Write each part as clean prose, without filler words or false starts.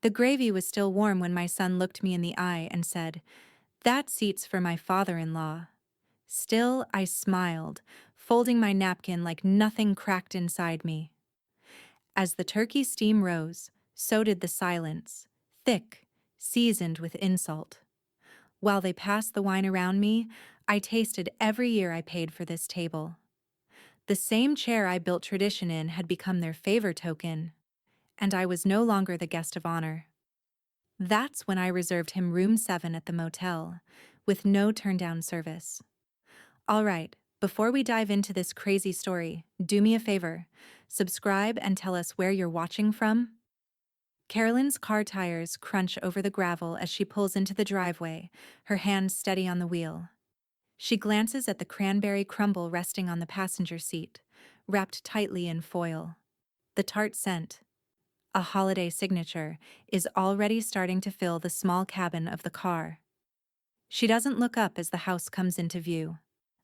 The gravy was still warm when my son looked me in the eye and said, "That seat's for my father-in-law." Still, I smiled, folding my napkin like nothing cracked inside me. As the turkey steam rose, so did the silence, thick, seasoned with insult. While they passed the wine around me, I tasted every year I paid for this table. The same chair I built tradition in had become their favor token, and I was no longer the guest of honor. That's when I reserved him room 7 at the motel, with no turn-down service. All right, before we dive into this crazy story, do me a favor. Subscribe and tell us where you're watching from. Carolyn's car tires crunch over the gravel as she pulls into the driveway, her hands steady on the wheel. She glances at the cranberry crumble resting on the passenger seat, wrapped tightly in foil. The tart scent, a holiday signature, is already starting to fill the small cabin of the car. She doesn't look up as the house comes into view.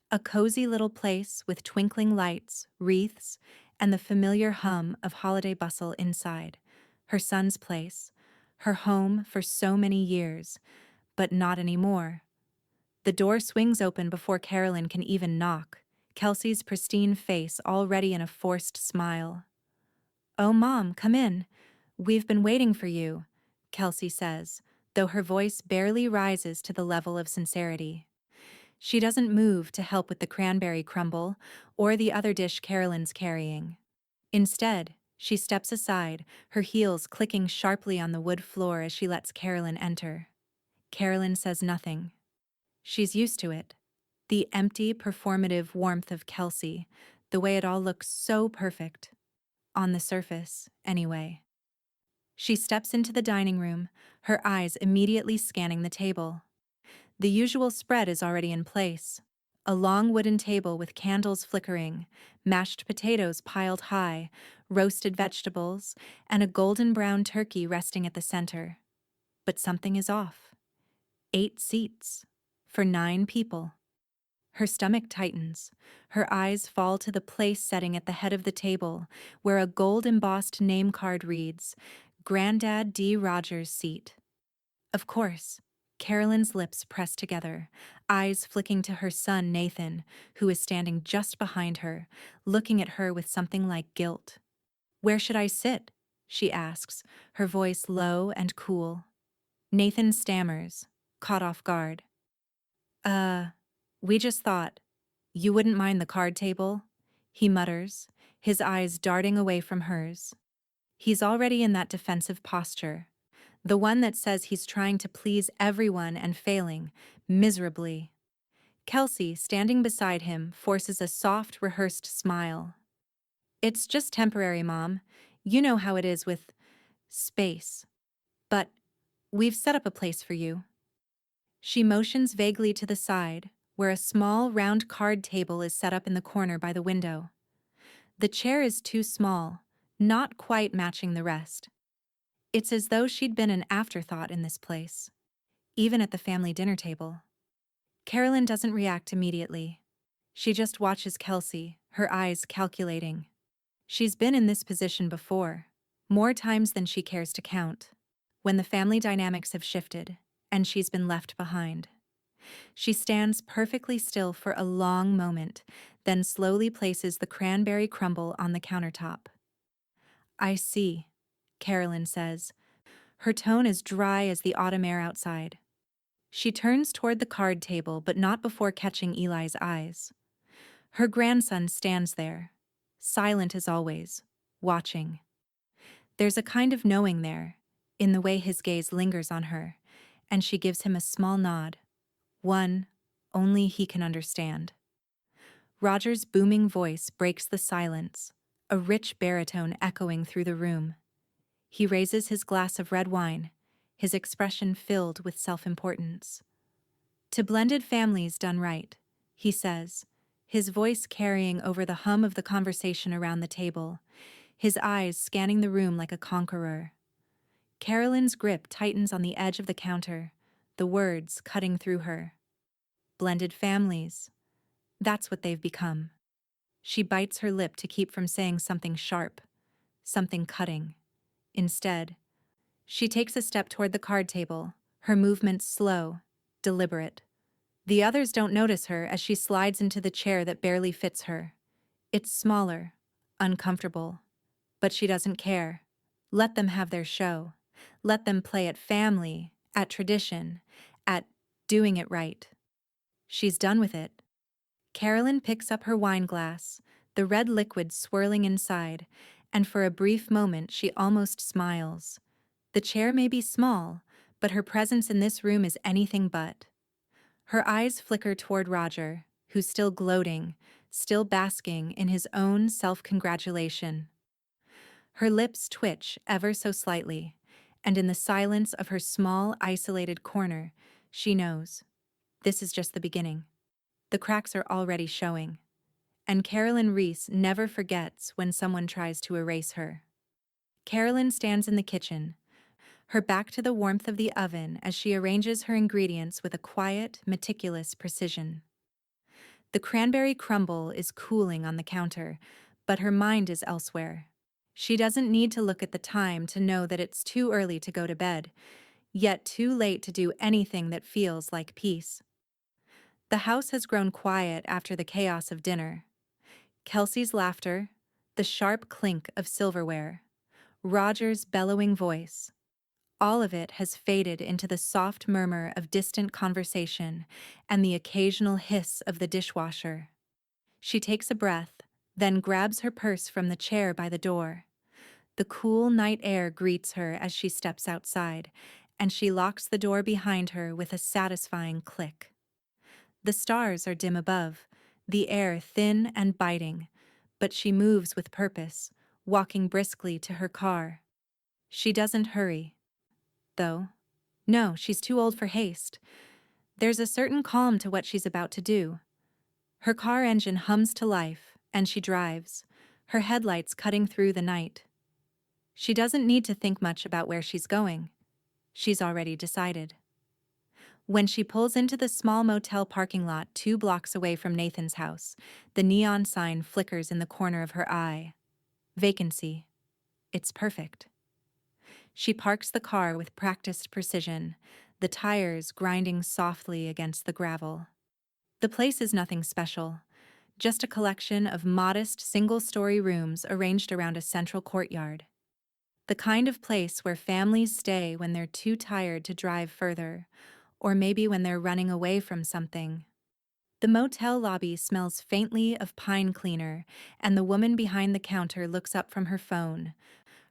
A cozy little place with twinkling lights, wreaths, and the familiar hum of holiday bustle inside. Her son's place, her home for so many years, but not anymore. The door swings open before Carolyn can even knock, Kelsey's pristine face already in a forced smile. "Oh, Mom, come in. We've been waiting for you," Kelsey says, though her voice barely rises to the level of sincerity. She doesn't move to help with the cranberry crumble or the other dish Carolyn's carrying. Instead, she steps aside, her heels clicking sharply on the wood floor as she lets Carolyn enter. Carolyn says nothing. She's used to it. The empty, performative warmth of Kelsey, the way it all looks so perfect. On the surface, anyway. She steps into the dining room, her eyes immediately scanning the table. The usual spread is already in place. A long wooden table with candles flickering, mashed potatoes piled high, roasted vegetables, and a golden brown turkey resting at the center. But something is off. 8 seats. For 9 people. Her stomach tightens. Her eyes fall to the place setting at the head of the table, where a gold-embossed name card reads, "Grandad D. Rogers' seat." Of course. Carolyn's lips press together, eyes flicking to her son Nathan, who is standing just behind her, looking at her with something like guilt. "Where should I sit?" she asks, her voice low and cool. Nathan stammers, caught off guard. We just thought, you wouldn't mind the card table?" he mutters, his eyes darting away from hers. He's already in that defensive posture, the one that says he's trying to please everyone and failing, miserably. Kelsey, standing beside him, forces a soft, rehearsed smile. "It's just temporary, Mom. You know how it is with space. But we've set up a place for you." She motions vaguely to the side, where a small, round card table is set up in the corner by the window. The chair is too small, not quite matching the rest. It's as though she'd been an afterthought in this place, even at the family dinner table. Carolyn doesn't react immediately. She just watches Kelsey, her eyes calculating. She's been in this position before, more times than she cares to count, when the family dynamics have shifted, and she's been left behind. She stands perfectly still for a long moment, then slowly places the cranberry crumble on the countertop. "I see," Carolyn says. Her tone is dry as the autumn air outside. She turns toward the card table, but not before catching Eli's eyes. Her grandson stands there, silent as always, watching. There's a kind of knowing there, in the way his gaze lingers on her, and she gives him a small nod, one only he can understand. Roger's booming voice breaks the silence, a rich baritone echoing through the room. He raises his glass of red wine, his expression filled with self-importance. "To blended families done right," he says, his voice carrying over the hum of the conversation around the table, his eyes scanning the room like a conqueror. Carolyn's grip tightens on the edge of the counter, the words cutting through her. Blended families. That's what they've become. She bites her lip to keep from saying something sharp, something cutting. Instead, She takes a step toward the card table, her movements slow, deliberate. The others don't notice her as she slides into the chair that barely fits her. It's smaller, uncomfortable, but she doesn't care. Let them have their show. Let them play at family, at tradition, at doing it right. She's done with it. Carolyn picks up her wine glass, the red liquid swirling inside, and for a brief moment she almost smiles. The chair may be small, but her presence in this room is anything but. Her eyes flicker toward Roger, who's still gloating, still basking in his own self-congratulation. Her lips twitch ever so slightly, and in the silence of her small, isolated corner, she knows. This is just the beginning. The cracks are already showing. And Carolyn Reese never forgets when someone tries to erase her. Carolyn stands in the kitchen, her back to the warmth of the oven as she arranges her ingredients with a quiet, meticulous precision. The cranberry crumble is cooling on the counter, but her mind is elsewhere. She doesn't need to look at the time to know that it's too early to go to bed, yet too late to do anything that feels like peace. The house has grown quiet after the chaos of dinner. Kelsey's laughter, the sharp clink of silverware, Roger's bellowing voice, all of it has faded into the soft murmur of distant conversation and the occasional hiss of the dishwasher. She takes a breath, then grabs her purse from the chair by the door. The cool night air greets her as she steps outside, and she locks the door behind her with a satisfying click. The stars are dim above, the air thin and biting, but she moves with purpose, walking briskly to her car. She doesn't hurry, though. No, she's too old for haste. There's a certain calm to what she's about to do. Her car engine hums to life, and she drives, her headlights cutting through the night. She doesn't need to think much about where she's going. She's already decided. When she pulls into the small motel parking lot 2 blocks away from Nathan's house, the neon sign flickers in the corner of her eye. Vacancy. It's perfect. She parks the car with practiced precision, the tires grinding softly against the gravel. The place is nothing special, just a collection of modest single-story rooms arranged around a central courtyard. The kind of place where families stay when they're too tired to drive further, or maybe when they're running away from something. The motel lobby smells faintly of pine cleaner, and the woman behind the counter looks up from her phone,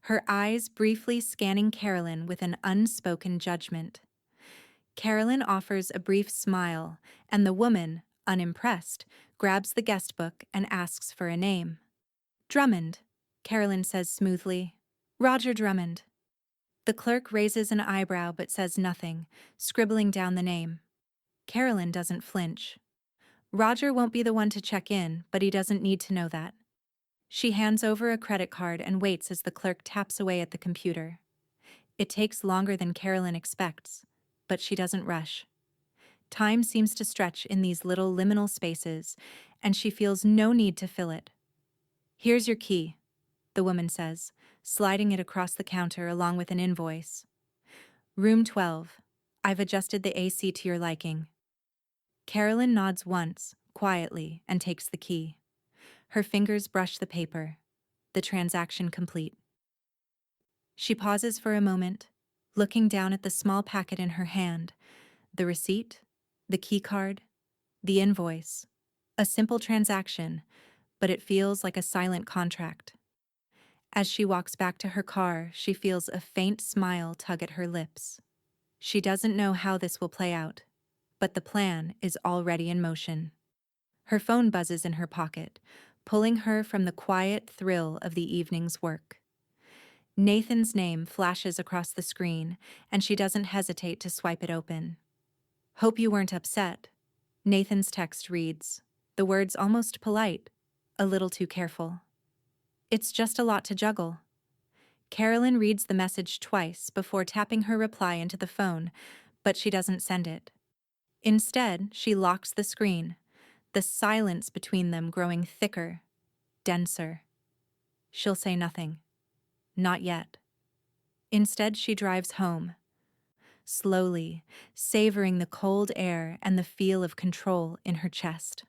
her eyes briefly scanning Carolyn with an unspoken judgment. Carolyn offers a brief smile, and the woman, unimpressed, grabs the guest book and asks for a name. Drummond, Carolyn says smoothly. Roger Drummond. The clerk raises an eyebrow but says nothing, scribbling down the name. Carolyn doesn't flinch. Roger won't be the one to check in, but he doesn't need to know that. She hands over a credit card and waits as the clerk taps away at the computer. It takes longer than Carolyn expects, but she doesn't rush. Time seems to stretch in these little liminal spaces, and she feels no need to fill it. Here's your key, the woman says, sliding it across the counter along with an invoice. Room 12. I've adjusted the AC to your liking. Carolyn nods once, quietly, and takes the key. Her fingers brush the paper. The transaction complete. She pauses for a moment, looking down at the small packet in her hand, the receipt, the key card, the invoice. A simple transaction, but it feels like a silent contract. As she walks back to her car, she feels a faint smile tug at her lips. She doesn't know how this will play out, but the plan is already in motion. Her phone buzzes in her pocket, pulling her from the quiet thrill of the evening's work. Nathan's name flashes across the screen, and she doesn't hesitate to swipe it open. Hope you weren't upset. Nathan's text reads, the words almost polite, a little too careful. It's just a lot to juggle. Carolyn reads the message twice before tapping her reply into the phone, but she doesn't send it. Instead, she locks the screen, the silence between them growing thicker, denser. She'll say nothing. Not yet. Instead, she drives home, slowly, savoring the cold air and the feel of control in her chest.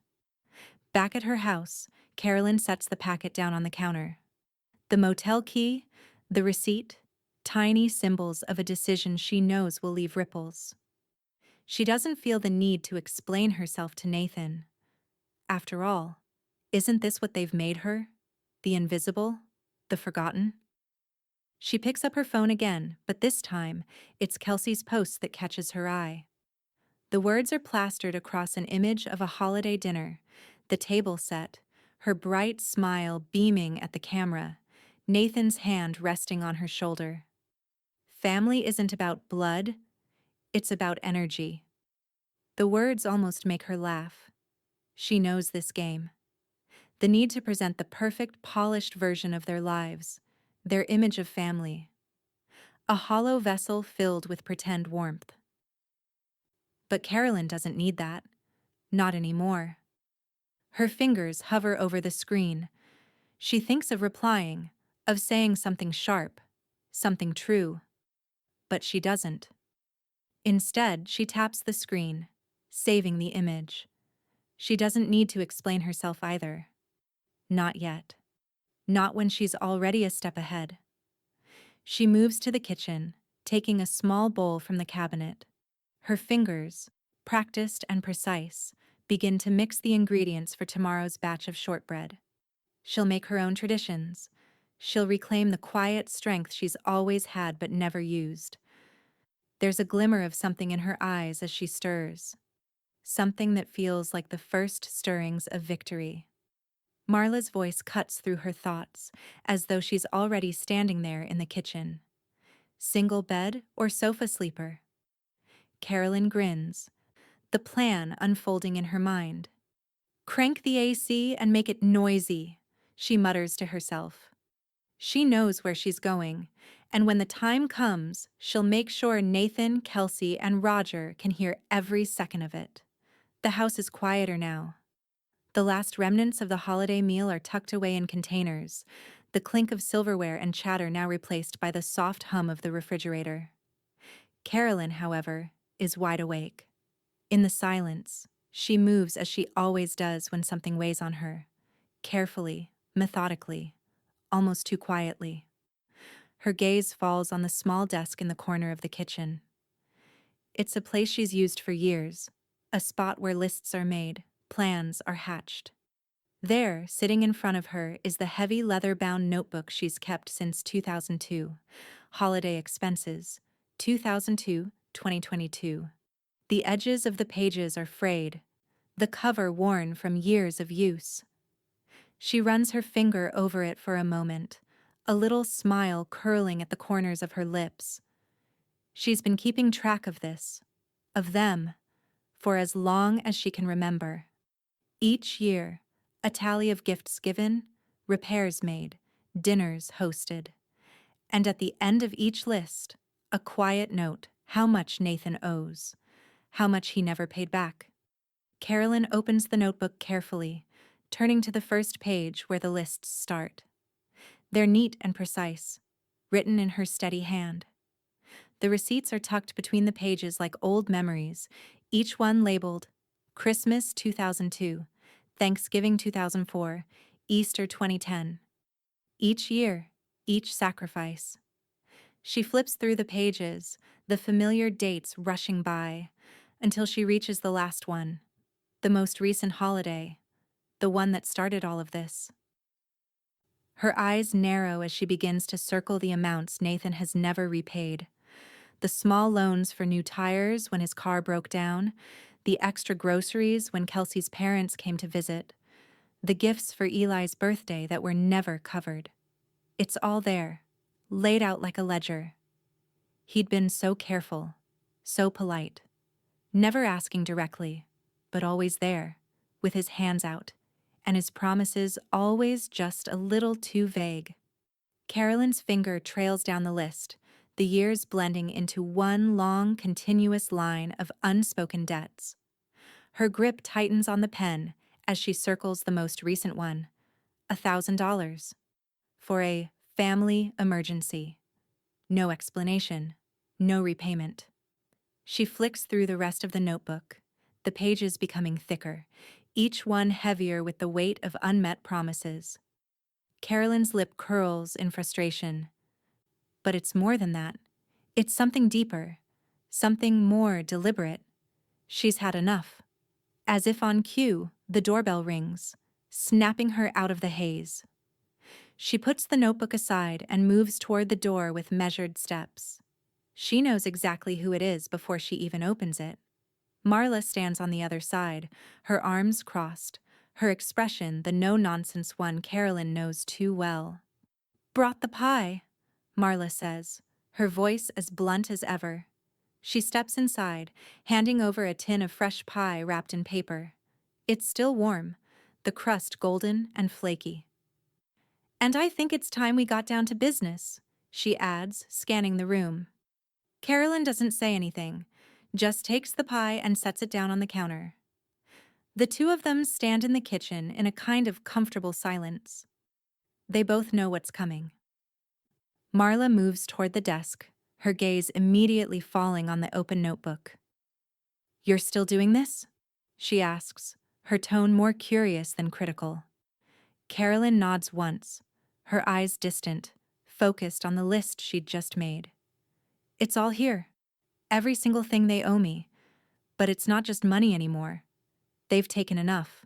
Back at her house, Carolyn sets the packet down on the counter. The motel key, the receipt, tiny symbols of a decision she knows will leave ripples. She doesn't feel the need to explain herself to Nathan. After all, isn't this what they've made her? The invisible? The forgotten? She picks up her phone again, but this time, it's Kelsey's post that catches her eye. The words are plastered across an image of a holiday dinner, the table set, her bright smile beaming at the camera, Nathan's hand resting on her shoulder. Family isn't about blood, it's about energy. The words almost make her laugh. She knows this game. The need to present the perfect, polished version of their lives, their image of family. A hollow vessel filled with pretend warmth. But Carolyn doesn't need that. Not anymore. Her fingers hover over the screen. She thinks of replying, of saying something sharp, something true. But she doesn't. Instead, she taps the screen, saving the image. She doesn't need to explain herself either. Not yet. Not when she's already a step ahead. She moves to the kitchen, taking a small bowl from the cabinet. Her fingers, practiced and precise, begin to mix the ingredients for tomorrow's batch of shortbread. She'll make her own traditions. She'll reclaim the quiet strength she's always had but never used. There's a glimmer of something in her eyes as she stirs. Something that feels like the first stirrings of victory. Marla's voice cuts through her thoughts, as though she's already standing there in the kitchen. Single bed or sofa sleeper? Carolyn grins, the plan unfolding in her mind. Crank the AC and make it noisy, she mutters to herself. She knows where she's going, and when the time comes, she'll make sure Nathan, Kelsey, and Roger can hear every second of it. The house is quieter now. The last remnants of the holiday meal are tucked away in containers, the clink of silverware and chatter now replaced by the soft hum of the refrigerator. Carolyn, however, is wide awake. In the silence, she moves as she always does when something weighs on her. Carefully, methodically, almost too quietly. Her gaze falls on the small desk in the corner of the kitchen. It's a place she's used for years, a spot where lists are made, plans are hatched. There, sitting in front of her, is the heavy leather-bound notebook she's kept since 2002. Holiday expenses, 2002-2022. The edges of the pages are frayed, the cover worn from years of use. She runs her finger over it for a moment, a little smile curling at the corners of her lips. She's been keeping track of this, of them, for as long as she can remember. Each year, a tally of gifts given, repairs made, dinners hosted. And at the end of each list, a quiet note how much Nathan owes, how much he never paid back. Carolyn opens the notebook carefully, turning to the first page where the lists start. They're neat and precise, written in her steady hand. The receipts are tucked between the pages like old memories, each one labeled Christmas 2002, Thanksgiving 2004, Easter 2010. Each year, each sacrifice. She flips through the pages, the familiar dates rushing by, until she reaches the last one, the most recent holiday, the one that started all of this. Her eyes narrow as she begins to circle the amounts Nathan has never repaid. The small loans for new tires when his car broke down, the extra groceries when Kelsey's parents came to visit, the gifts for Eli's birthday that were never covered. It's all there, laid out like a ledger. He'd been so careful, so polite, never asking directly, but always there, with his hands out, and his promises always just a little too vague. Carolyn's finger trails down the list, the years blending into one long, continuous line of unspoken debts. Her grip tightens on the pen as she circles the most recent one, $1,000, for a family emergency. No explanation. No repayment. She flicks through the rest of the notebook, the pages becoming thicker, each one heavier with the weight of unmet promises. Carolyn's lip curls in frustration. But it's more than that. It's something deeper, something more deliberate. She's had enough. As if on cue, the doorbell rings, snapping her out of the haze. She puts the notebook aside and moves toward the door with measured steps. She knows exactly who it is before she even opens it. Marla stands on the other side, her arms crossed, her expression the no-nonsense one Carolyn knows too well. "Brought the pie," Marla says, her voice as blunt as ever. She steps inside, handing over a tin of fresh pie wrapped in paper. It's still warm, the crust golden and flaky. "And I think it's time we got down to business," she adds, scanning the room. Carolyn doesn't say anything, just takes the pie and sets it down on the counter. The two of them stand in the kitchen in a kind of comfortable silence. They both know what's coming. Marla moves toward the desk, her gaze immediately falling on the open notebook. "You're still doing this?" she asks, her tone more curious than critical. Carolyn nods once, her eyes distant, focused on the list she'd just made. "It's all here. Every single thing they owe me. But it's not just money anymore. They've taken enough."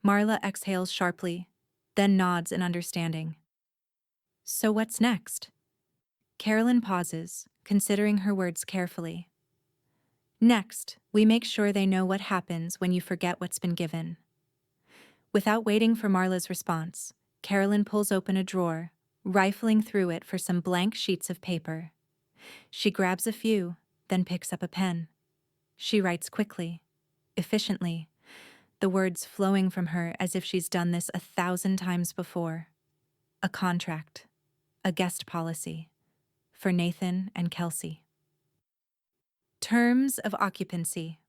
Marla exhales sharply, then nods in understanding. "So what's next?" Carolyn pauses, considering her words carefully. "Next, we make sure they know what happens when you forget what's been given." Without waiting for Marla's response, Carolyn pulls open a drawer, rifling through it for some blank sheets of paper. She grabs a few, then picks up a pen. She writes quickly, efficiently, the words flowing from her as if she's done this 1,000 times before. A contract. A guest policy. For Nathan and Kelsey. Terms of occupancy.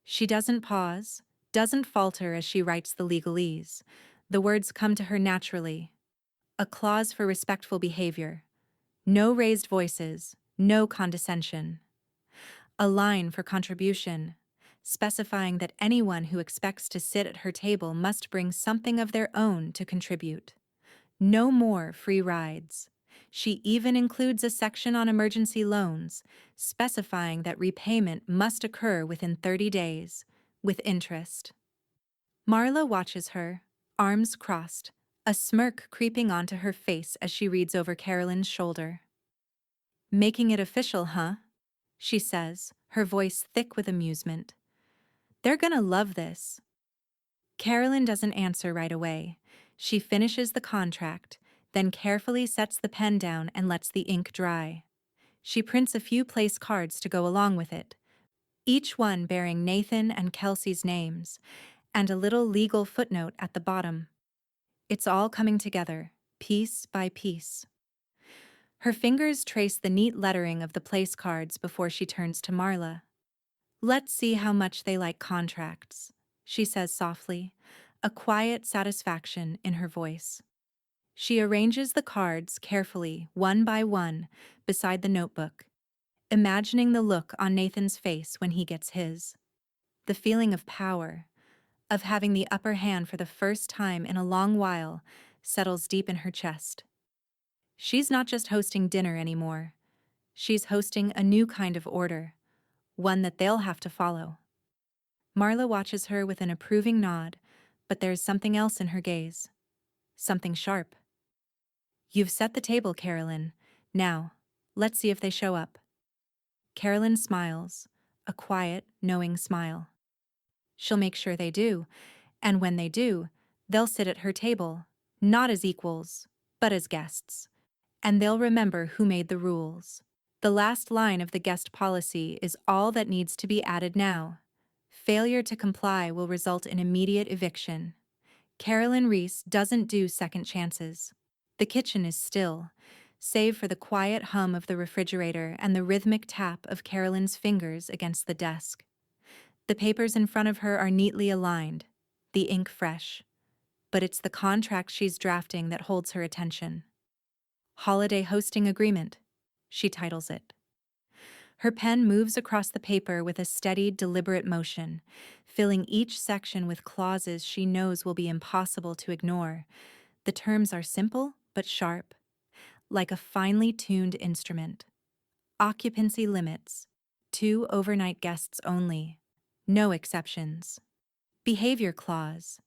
She doesn't pause, doesn't falter as she writes the legalese. The words come to her naturally. A clause for respectful behavior. No raised voices, no condescension. A line for contribution, specifying that anyone who expects to sit at her table must bring something of their own to contribute. No more free rides. She even includes a section on emergency loans, specifying that repayment must occur within 30 days, with interest. Marla watches her, arms crossed, a smirk creeping onto her face as she reads over Carolyn's shoulder. "Making it official, huh?" she says, her voice thick with amusement. "They're gonna love this." Carolyn doesn't answer right away. She finishes the contract, then carefully sets the pen down and lets the ink dry. She prints a few place cards to go along with it, each one bearing Nathan and Kelsey's names, and a little legal footnote at the bottom. It's all coming together, piece by piece. Her fingers trace the neat lettering of the place cards before she turns to Marla. "Let's see how much they like contracts," she says softly, a quiet satisfaction in her voice. She arranges the cards carefully, one by one, beside the notebook, imagining the look on Nathan's face when he gets his. The feeling of power, of having the upper hand for the first time in a long while, settles deep in her chest. She's not just hosting dinner anymore. She's hosting a new kind of order, one that they'll have to follow. Marla watches her with an approving nod, but there's something else in her gaze. Something sharp. "You've set the table, Carolyn. Now, let's see if they show up." Carolyn smiles, a quiet, knowing smile. She'll make sure they do, and when they do, they'll sit at her table, not as equals, but as guests. And they'll remember who made the rules. The last line of the guest policy is all that needs to be added now. Failure to comply will result in immediate eviction. Carolyn Reese doesn't do second chances. The kitchen is still, save for the quiet hum of the refrigerator and the rhythmic tap of Carolyn's fingers against the desk. The papers in front of her are neatly aligned, the ink fresh. But it's the contract she's drafting that holds her attention. Holiday hosting agreement, she titles it. Her pen moves across the paper with a steady, deliberate motion, filling each section with clauses she knows will be impossible to ignore. The terms are simple but sharp, like a finely tuned instrument. Occupancy limits. 2 overnight guests only. No exceptions. Behavior clause.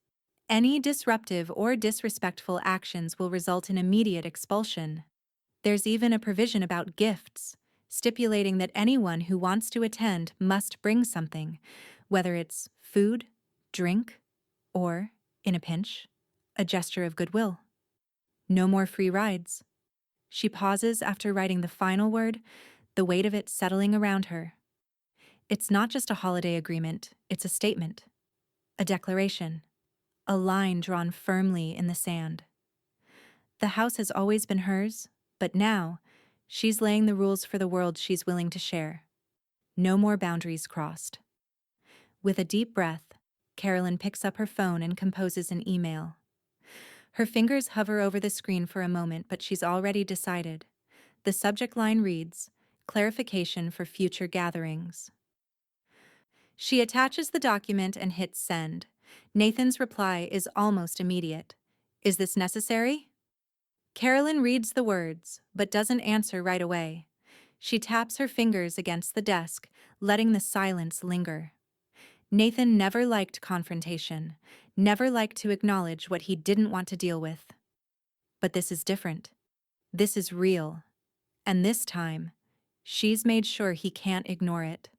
Any disruptive or disrespectful actions will result in immediate expulsion. There's even a provision about gifts, stipulating that anyone who wants to attend must bring something, whether it's food, drink, or, in a pinch, a gesture of goodwill. No more free rides. She pauses after writing the final word, the weight of it settling around her. It's not just a holiday agreement, it's a statement, a declaration, a line drawn firmly in the sand. The house has always been hers, but now, she's laying the rules for the world she's willing to share. No more boundaries crossed. With a deep breath, Carolyn picks up her phone and composes an email. Her fingers hover over the screen for a moment, but she's already decided. The subject line reads, "Clarification for future gatherings." She attaches the document and hits send. Nathan's reply is almost immediate. "Is this necessary?" Carolyn reads the words, but doesn't answer right away. She taps her fingers against the desk, letting the silence linger. Nathan never liked confrontation, never liked to acknowledge what he didn't want to deal with. But this is different. This is real. And this time, she's made sure he can't ignore it.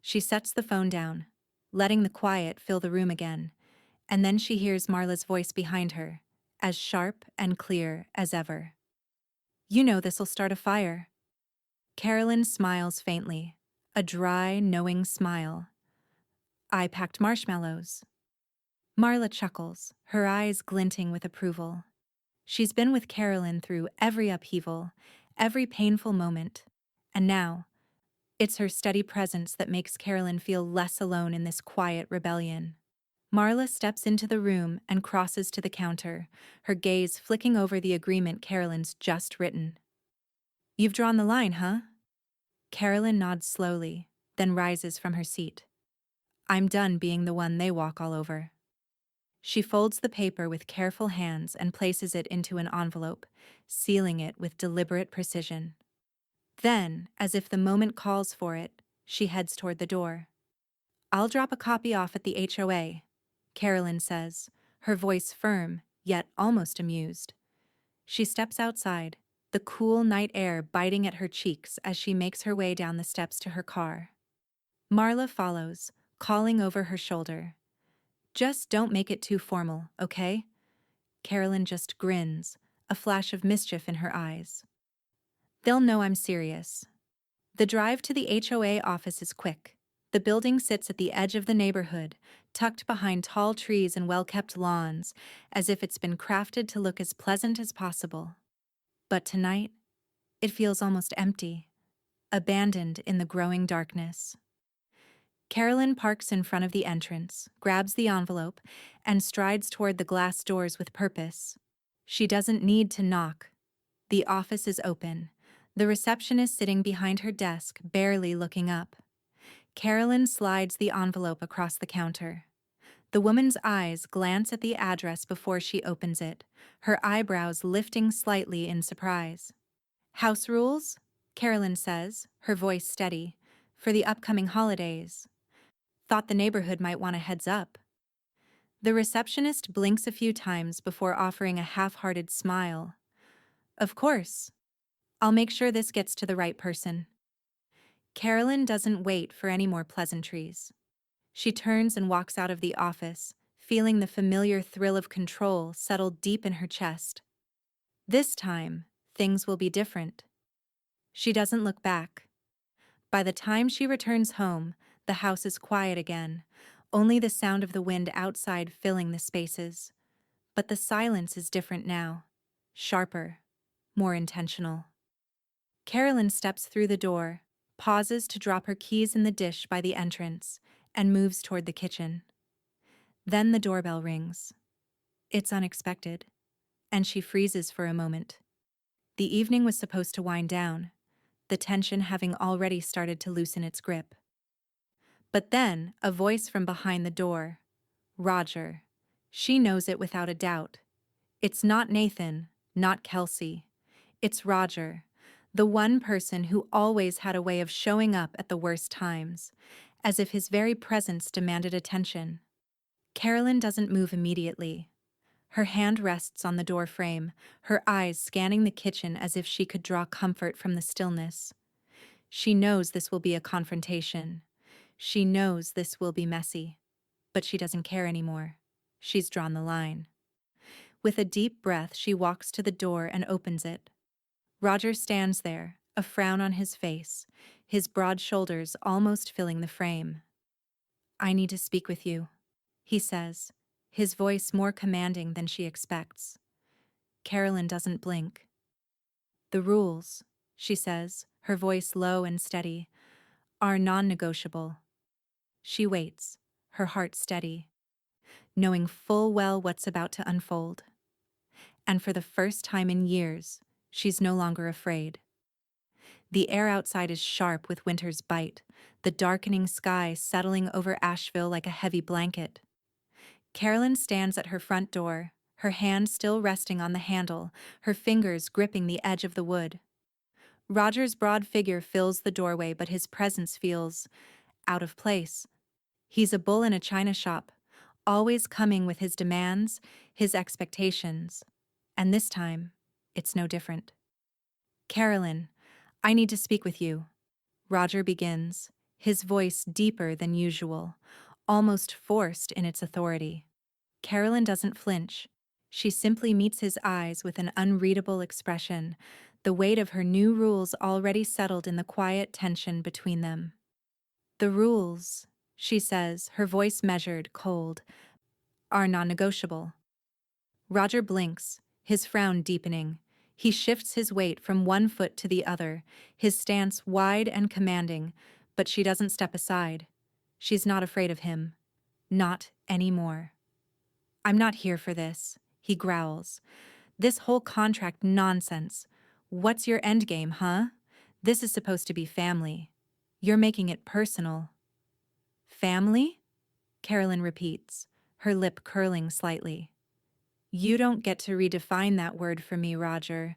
She sets the phone down, letting the quiet fill the room again, and then she hears Marla's voice behind her, as sharp and clear as ever. "You know this'll start a fire." Carolyn smiles faintly, a dry, knowing smile. "I packed marshmallows." Marla chuckles, her eyes glinting with approval. She's been with Carolyn through every upheaval, every painful moment, and now, it's her steady presence that makes Carolyn feel less alone in this quiet rebellion. Marla steps into the room and crosses to the counter, her gaze flicking over the agreement Carolyn's just written. "You've drawn the line, huh?" Carolyn nods slowly, then rises from her seat. "I'm done being the one they walk all over." She folds the paper with careful hands and places it into an envelope, sealing it with deliberate precision. Then, as if the moment calls for it, she heads toward the door. "I'll drop a copy off at the HOA," Carolyn says, her voice firm, yet almost amused. She steps outside, the cool night air biting at her cheeks as she makes her way down the steps to her car. Marla follows, calling over her shoulder. "Just don't make it too formal, okay?" Carolyn just grins, a flash of mischief in her eyes. "They'll know I'm serious." The drive to the HOA office is quick. The building sits at the edge of the neighborhood, tucked behind tall trees and well-kept lawns, as if it's been crafted to look as pleasant as possible. But tonight, it feels almost empty, abandoned in the growing darkness. Carolyn parks in front of the entrance, grabs the envelope, and strides toward the glass doors with purpose. She doesn't need to knock. The office is open, the receptionist sitting behind her desk, barely looking up. Carolyn slides the envelope across the counter. The woman's eyes glance at the address before she opens it, her eyebrows lifting slightly in surprise. "House rules?" Carolyn says, her voice steady. "For the upcoming holidays. Thought the neighborhood might want a heads up." The receptionist blinks a few times before offering a half-hearted smile. "Of course. I'll make sure this gets to the right person." Carolyn doesn't wait for any more pleasantries. She turns and walks out of the office, feeling the familiar thrill of control settle deep in her chest. This time, things will be different. She doesn't look back. By the time she returns home, the house is quiet again, only the sound of the wind outside filling the spaces. But the silence is different now, sharper, more intentional. Carolyn steps through the door, pauses to drop her keys in the dish by the entrance, and moves toward the kitchen. Then the doorbell rings. It's unexpected, and she freezes for a moment. The evening was supposed to wind down, the tension having already started to loosen its grip. But then, a voice from behind the door. Roger. She knows it without a doubt. It's not Nathan, not Kelsey. It's Roger, the one person who always had a way of showing up at the worst times, as if his very presence demanded attention. Carolyn doesn't move immediately. Her hand rests on the door frame, her eyes scanning the kitchen as if she could draw comfort from the stillness. She knows this will be a confrontation. She knows this will be messy. But she doesn't care anymore. She's drawn the line. With a deep breath, she walks to the door and opens it. Roger stands there, a frown on his face, his broad shoulders almost filling the frame. "I need to speak with you," he says, his voice more commanding than she expects. Carolyn doesn't blink. "The rules," she says, her voice low and steady, "are non-negotiable." She waits, her heart steady, knowing full well what's about to unfold. And for the first time in years, she's no longer afraid. The air outside is sharp with winter's bite, the darkening sky settling over Asheville like a heavy blanket. Carolyn stands at her front door, her hand still resting on the handle, her fingers gripping the edge of the wood. Roger's broad figure fills the doorway, but his presence feels out of place. He's a bull in a china shop, always coming with his demands, his expectations. And this time, it's no different. "Carolyn, I need to speak with you," Roger begins, his voice deeper than usual, almost forced in its authority. Carolyn doesn't flinch. She simply meets his eyes with an unreadable expression, the weight of her new rules already settled in the quiet tension between them. "The rules," she says, her voice measured, cold, "are non-negotiable." Roger blinks, his frown deepening. He shifts his weight from one foot to the other, his stance wide and commanding, but she doesn't step aside. She's not afraid of him. Not anymore. "I'm not here for this," he growls. "This whole contract nonsense. What's your endgame, huh? This is supposed to be family. You're making it personal." "Family?" Carolyn repeats, her lip curling slightly. "You don't get to redefine that word for me, Roger.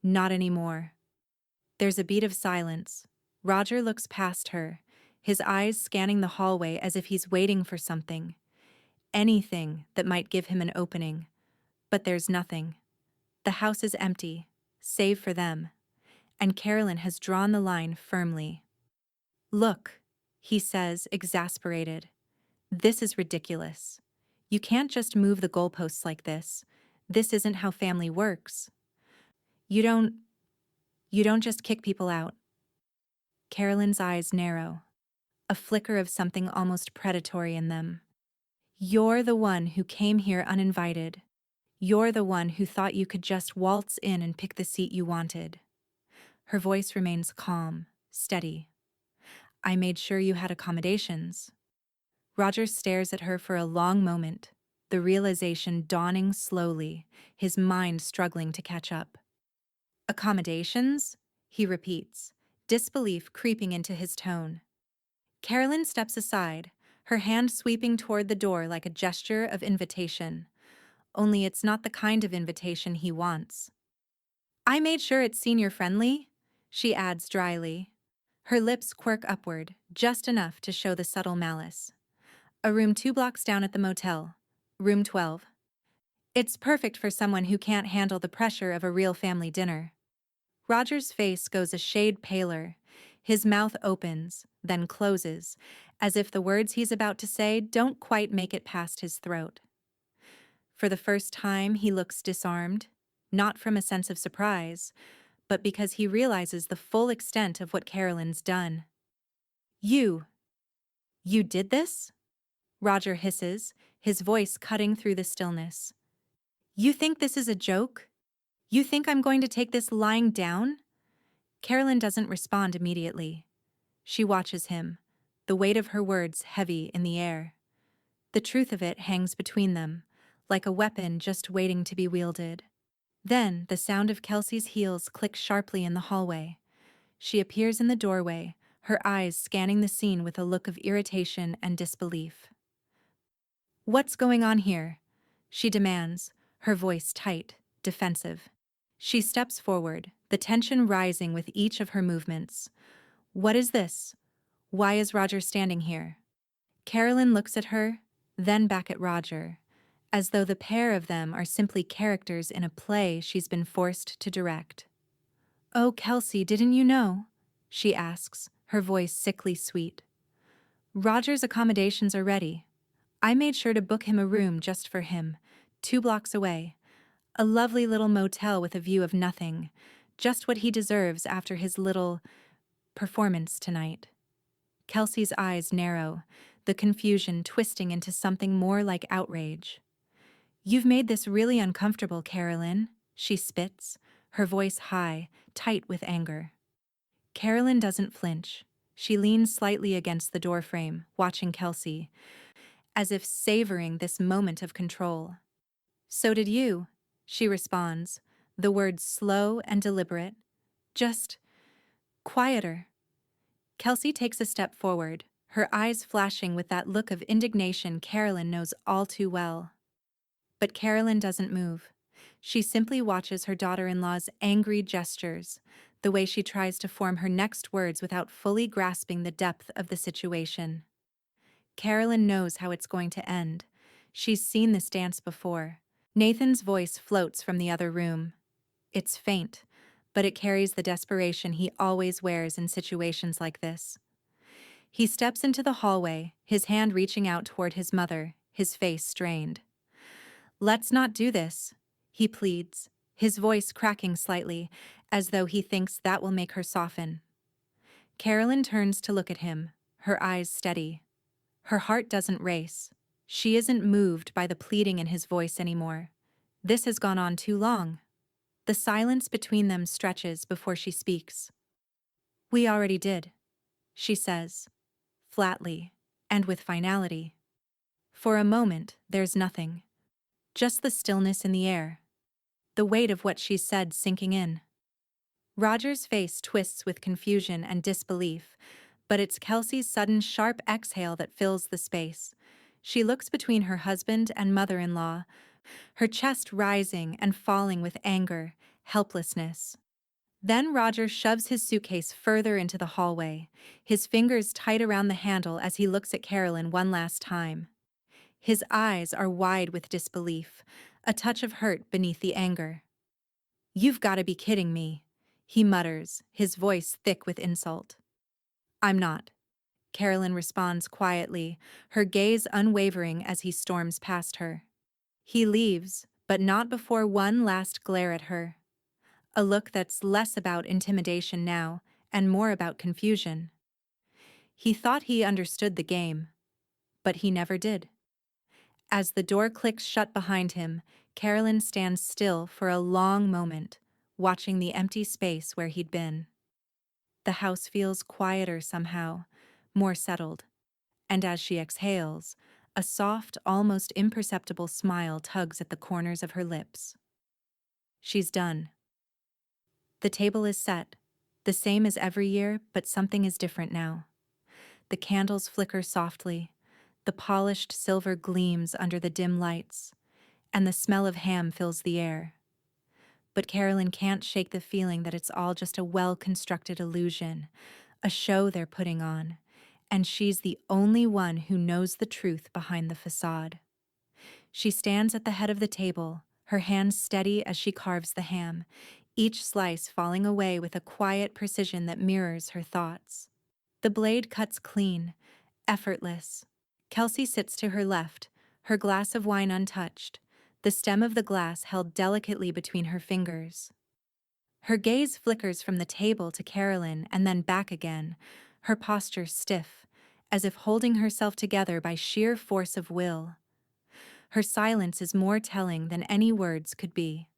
Not anymore." There's a beat of silence. Roger looks past her, his eyes scanning the hallway as if he's waiting for something. Anything that might give him an opening. But there's nothing. The house is empty, save for them. And Carolyn has drawn the line firmly. "Look," he says, exasperated. "This is ridiculous. You can't just move the goalposts like this. This isn't how family works. You don't just kick people out." Carolyn's eyes narrow, a flicker of something almost predatory in them. "You're the one who came here uninvited. You're the one who thought you could just waltz in and pick the seat you wanted." Her voice remains calm, steady. "I made sure you had accommodations." Roger stares at her for a long moment, the realization dawning slowly, his mind struggling to catch up. "Accommodations?" he repeats, disbelief creeping into his tone. Carolyn steps aside, her hand sweeping toward the door like a gesture of invitation. Only it's not the kind of invitation he wants. "I made sure it's senior-friendly," she adds dryly. Her lips quirk upward, just enough to show the subtle malice. "A room 2 blocks down at the motel. Room 12. It's perfect for someone who can't handle the pressure of a real family dinner." Roger's face goes a shade paler. His mouth opens, then closes, as if the words he's about to say don't quite make it past his throat. For the first time, he looks disarmed, not from a sense of surprise, but because he realizes the full extent of what Carolyn's done. You did this?" Roger hisses, his voice cutting through the stillness. "You think this is a joke? You think I'm going to take this lying down?" Carolyn doesn't respond immediately. She watches him, the weight of her words heavy in the air. The truth of it hangs between them, like a weapon just waiting to be wielded. Then the sound of Kelsey's heels clicks sharply in the hallway. She appears in the doorway, her eyes scanning the scene with a look of irritation and disbelief. "What's going on here?" she demands, her voice tight, defensive. She steps forward, the tension rising with each of her movements. "What is this? Why is Roger standing here?" Carolyn looks at her, then back at Roger, as though the pair of them are simply characters in a play she's been forced to direct. "Oh, Kelsey, didn't you know?" she asks, her voice sickly sweet. "Roger's accommodations are ready. I made sure to book him a room just for him, 2 blocks away. A lovely little motel with a view of nothing, just what he deserves after his little performance tonight." Kelsey's eyes narrow, the confusion twisting into something more like outrage. "You've made this really uncomfortable, Carolyn," she spits, her voice high, tight with anger. Carolyn doesn't flinch. She leans slightly against the doorframe, watching Kelsey, as if savoring this moment of control. "So did you," she responds, the words slow and deliberate. "Just quieter." Kelsey takes a step forward, her eyes flashing with that look of indignation Carolyn knows all too well. But Carolyn doesn't move. She simply watches her daughter-in-law's angry gestures, the way she tries to form her next words without fully grasping the depth of the situation. Carolyn knows how it's going to end. She's seen this dance before. Nathan's voice floats from the other room. It's faint, but it carries the desperation he always wears in situations like this. He steps into the hallway, his hand reaching out toward his mother, his face strained. "Let's not do this," he pleads, his voice cracking slightly, as though he thinks that will make her soften. Carolyn turns to look at him, her eyes steady. Her heart doesn't race. She isn't moved by the pleading in his voice anymore. This has gone on too long. The silence between them stretches before she speaks. "We already did," she says, flatly, and with finality. For a moment, there's nothing. Just the stillness in the air. The weight of what she's said sinking in. Roger's face twists with confusion and disbelief, but it's Kelsey's sudden sharp exhale that fills the space. She looks between her husband and mother-in-law, her chest rising and falling with anger, helplessness. Then Roger shoves his suitcase further into the hallway, his fingers tight around the handle as he looks at Carolyn one last time. His eyes are wide with disbelief, a touch of hurt beneath the anger. "You've got to be kidding me," he mutters, his voice thick with insult. "I'm not," Carolyn responds quietly, her gaze unwavering as he storms past her. He leaves, but not before one last glare at her. A look that's less about intimidation now, and more about confusion. He thought he understood the game, but he never did. As the door clicks shut behind him, Carolyn stands still for a long moment, watching the empty space where he'd been. The house feels quieter somehow, more settled, and as she exhales, a soft, almost imperceptible smile tugs at the corners of her lips. She's done. The table is set, the same as every year, but something is different now. The candles flicker softly, the polished silver gleams under the dim lights, and the smell of ham fills the air. But Carolyn can't shake the feeling that it's all just a well-constructed illusion, a show they're putting on, and she's the only one who knows the truth behind the facade. She stands at the head of the table, her hands steady as she carves the ham, each slice falling away with a quiet precision that mirrors her thoughts. The blade cuts clean, effortless. Kelsey sits to her left, her glass of wine untouched, the stem of the glass held delicately between her fingers. Her gaze flickers from the table to Carolyn and then back again, her posture stiff, as if holding herself together by sheer force of will. Her silence is more telling than any words could be.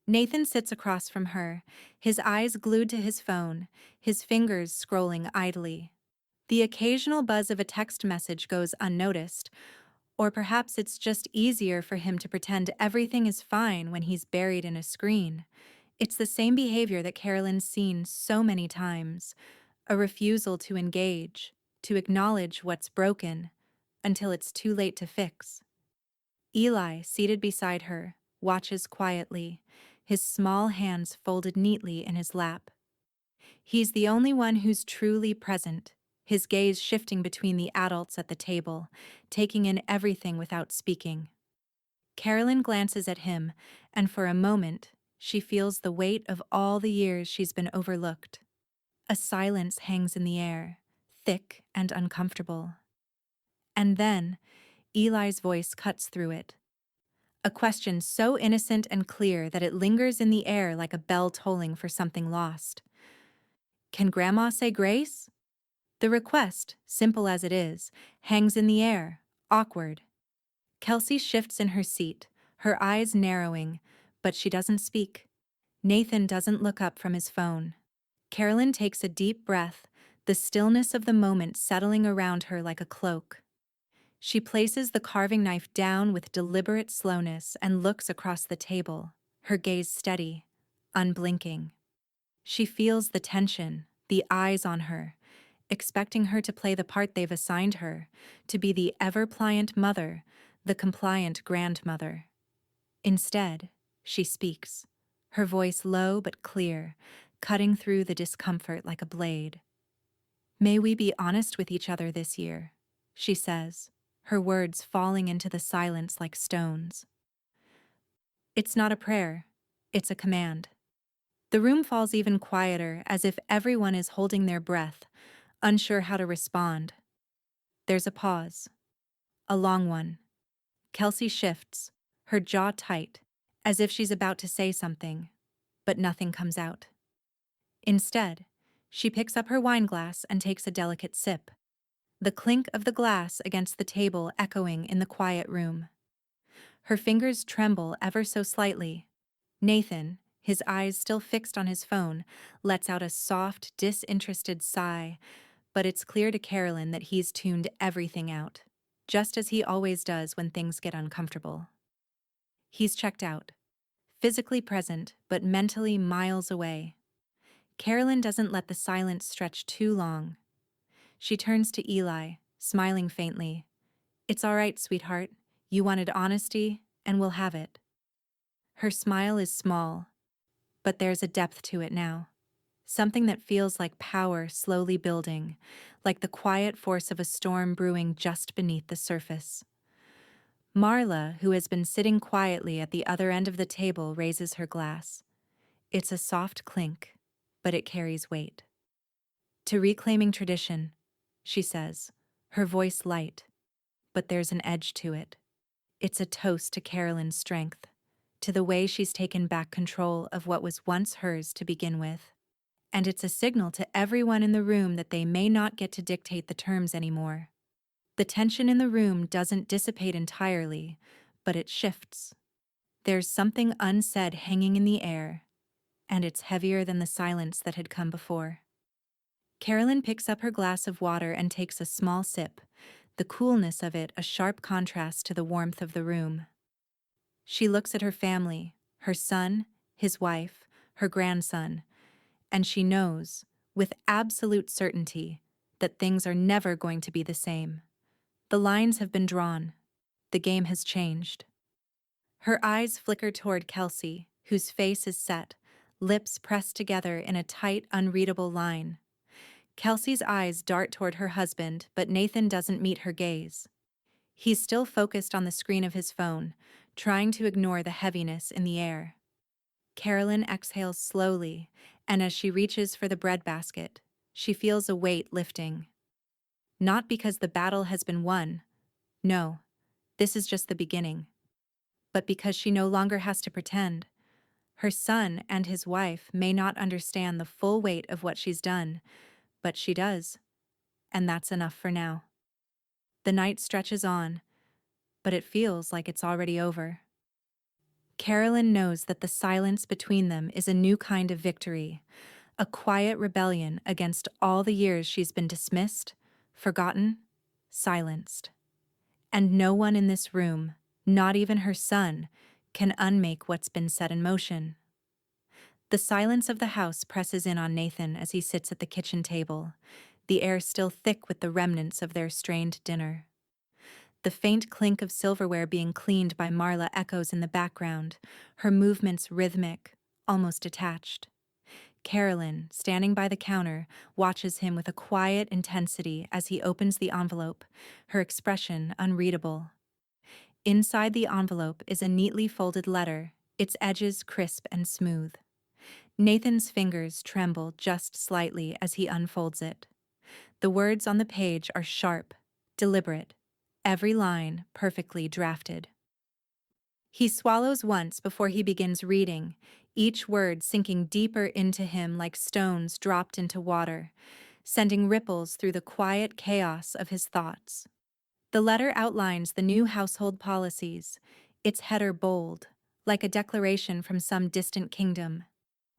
Nathan sits across from her, his eyes glued to his phone, his fingers scrolling idly. The occasional buzz of a text message goes unnoticed, or perhaps it's just easier for him to pretend everything is fine when he's buried in a screen, It's the same behavior that Carolyn's seen so many times, a refusal to engage, to acknowledge what's broken, until it's too late to fix. Eli, seated beside her, watches quietly, his small hands folded neatly in his lap. He's the only one who's truly present, his gaze shifting between the adults at the table, taking in everything without speaking. Carolyn glances at him, and for a moment, she feels the weight of all the years she's been overlooked. A silence hangs in the air, thick and uncomfortable. And then, Eli's voice cuts through it. A question so innocent and clear that it lingers in the air like a bell tolling for something lost. Can Grandma say grace? The request, simple as it is, hangs in the air, awkward. Kelsey shifts in her seat, her eyes narrowing, but she doesn't speak. Nathan doesn't look up from his phone. Carolyn takes a deep breath, the stillness of the moment settling around her like a cloak. She places the carving knife down with deliberate slowness and looks across the table, her gaze steady, unblinking. She feels the tension, the eyes on her, expecting her to play the part they've assigned her, to be the ever-pliant mother, the compliant grandmother. Instead, she speaks, her voice low but clear, cutting through the discomfort like a blade. "May we be honest with each other this year," she says, her words falling into the silence like stones. It's not a prayer, it's a command. The room falls even quieter, as if everyone is holding their breath, unsure how to respond. There's a pause. A long one. Kelsey shifts, her jaw tight, as if she's about to say something, but nothing comes out. Instead, she picks up her wine glass and takes a delicate sip, the clink of the glass against the table echoing in the quiet room. Her fingers tremble ever so slightly. Nathan, his eyes still fixed on his phone, lets out a soft, disinterested sigh, but it's clear to Carolyn that he's tuned everything out, just as he always does when things get uncomfortable. He's checked out, physically present, but mentally miles away. Carolyn doesn't let the silence stretch too long. She turns to Eli, smiling faintly. "It's all right, sweetheart. You wanted honesty, and we'll have it." Her smile is small, but there's a depth to it now. Something that feels like power slowly building, like the quiet force of a storm brewing just beneath the surface. Marla, who has been sitting quietly at the other end of the table, raises her glass. It's a soft clink, but it carries weight. "To reclaiming tradition," she says, her voice light, but there's an edge to it. It's a toast to Carolyn's strength, to the way she's taken back control of what was once hers to begin with. And it's a signal to everyone in the room that they may not get to dictate the terms anymore. The tension in the room doesn't dissipate entirely, but it shifts. There's something unsaid hanging in the air, and it's heavier than the silence that had come before. Carolyn picks up her glass of water and takes a small sip, the coolness of it a sharp contrast to the warmth of the room. She looks at her family, her son, his wife, her grandson, and she knows, with absolute certainty, that things are never going to be the same. The lines have been drawn. The game has changed. Her eyes flicker toward Kelsey, whose face is set, lips pressed together in a tight, unreadable line. Kelsey's eyes dart toward her husband, but Nathan doesn't meet her gaze. He's still focused on the screen of his phone, trying to ignore the heaviness in the air. Carolyn exhales slowly, and as she reaches for the breadbasket, she feels a weight lifting. Not because the battle has been won. No, this is just the beginning. But because she no longer has to pretend. Her son and his wife may not understand the full weight of what she's done, but she does, and that's enough for now. The night stretches on, but it feels like it's already over. Carolyn knows that the silence between them is a new kind of victory, a quiet rebellion against all the years she's been dismissed, forgotten, silenced. And no one in this room, not even her son, can unmake what's been set in motion. The silence of the house presses in on Nathan as he sits at the kitchen table, the air still thick with the remnants of their strained dinner. The faint clink of silverware being cleaned by Marla echoes in the background, her movements rhythmic, almost detached. Carolyn, standing by the counter, watches him with a quiet intensity as he opens the envelope, her expression unreadable. Inside the envelope is a neatly folded letter, its edges crisp and smooth. Nathan's fingers tremble just slightly as he unfolds it. The words on the page are sharp, deliberate, every line perfectly drafted. He swallows once before he begins reading, each word sinking deeper into him like stones dropped into water, sending ripples through the quiet chaos of his thoughts. The letter outlines the new household policies, its header bold, like a declaration from some distant kingdom,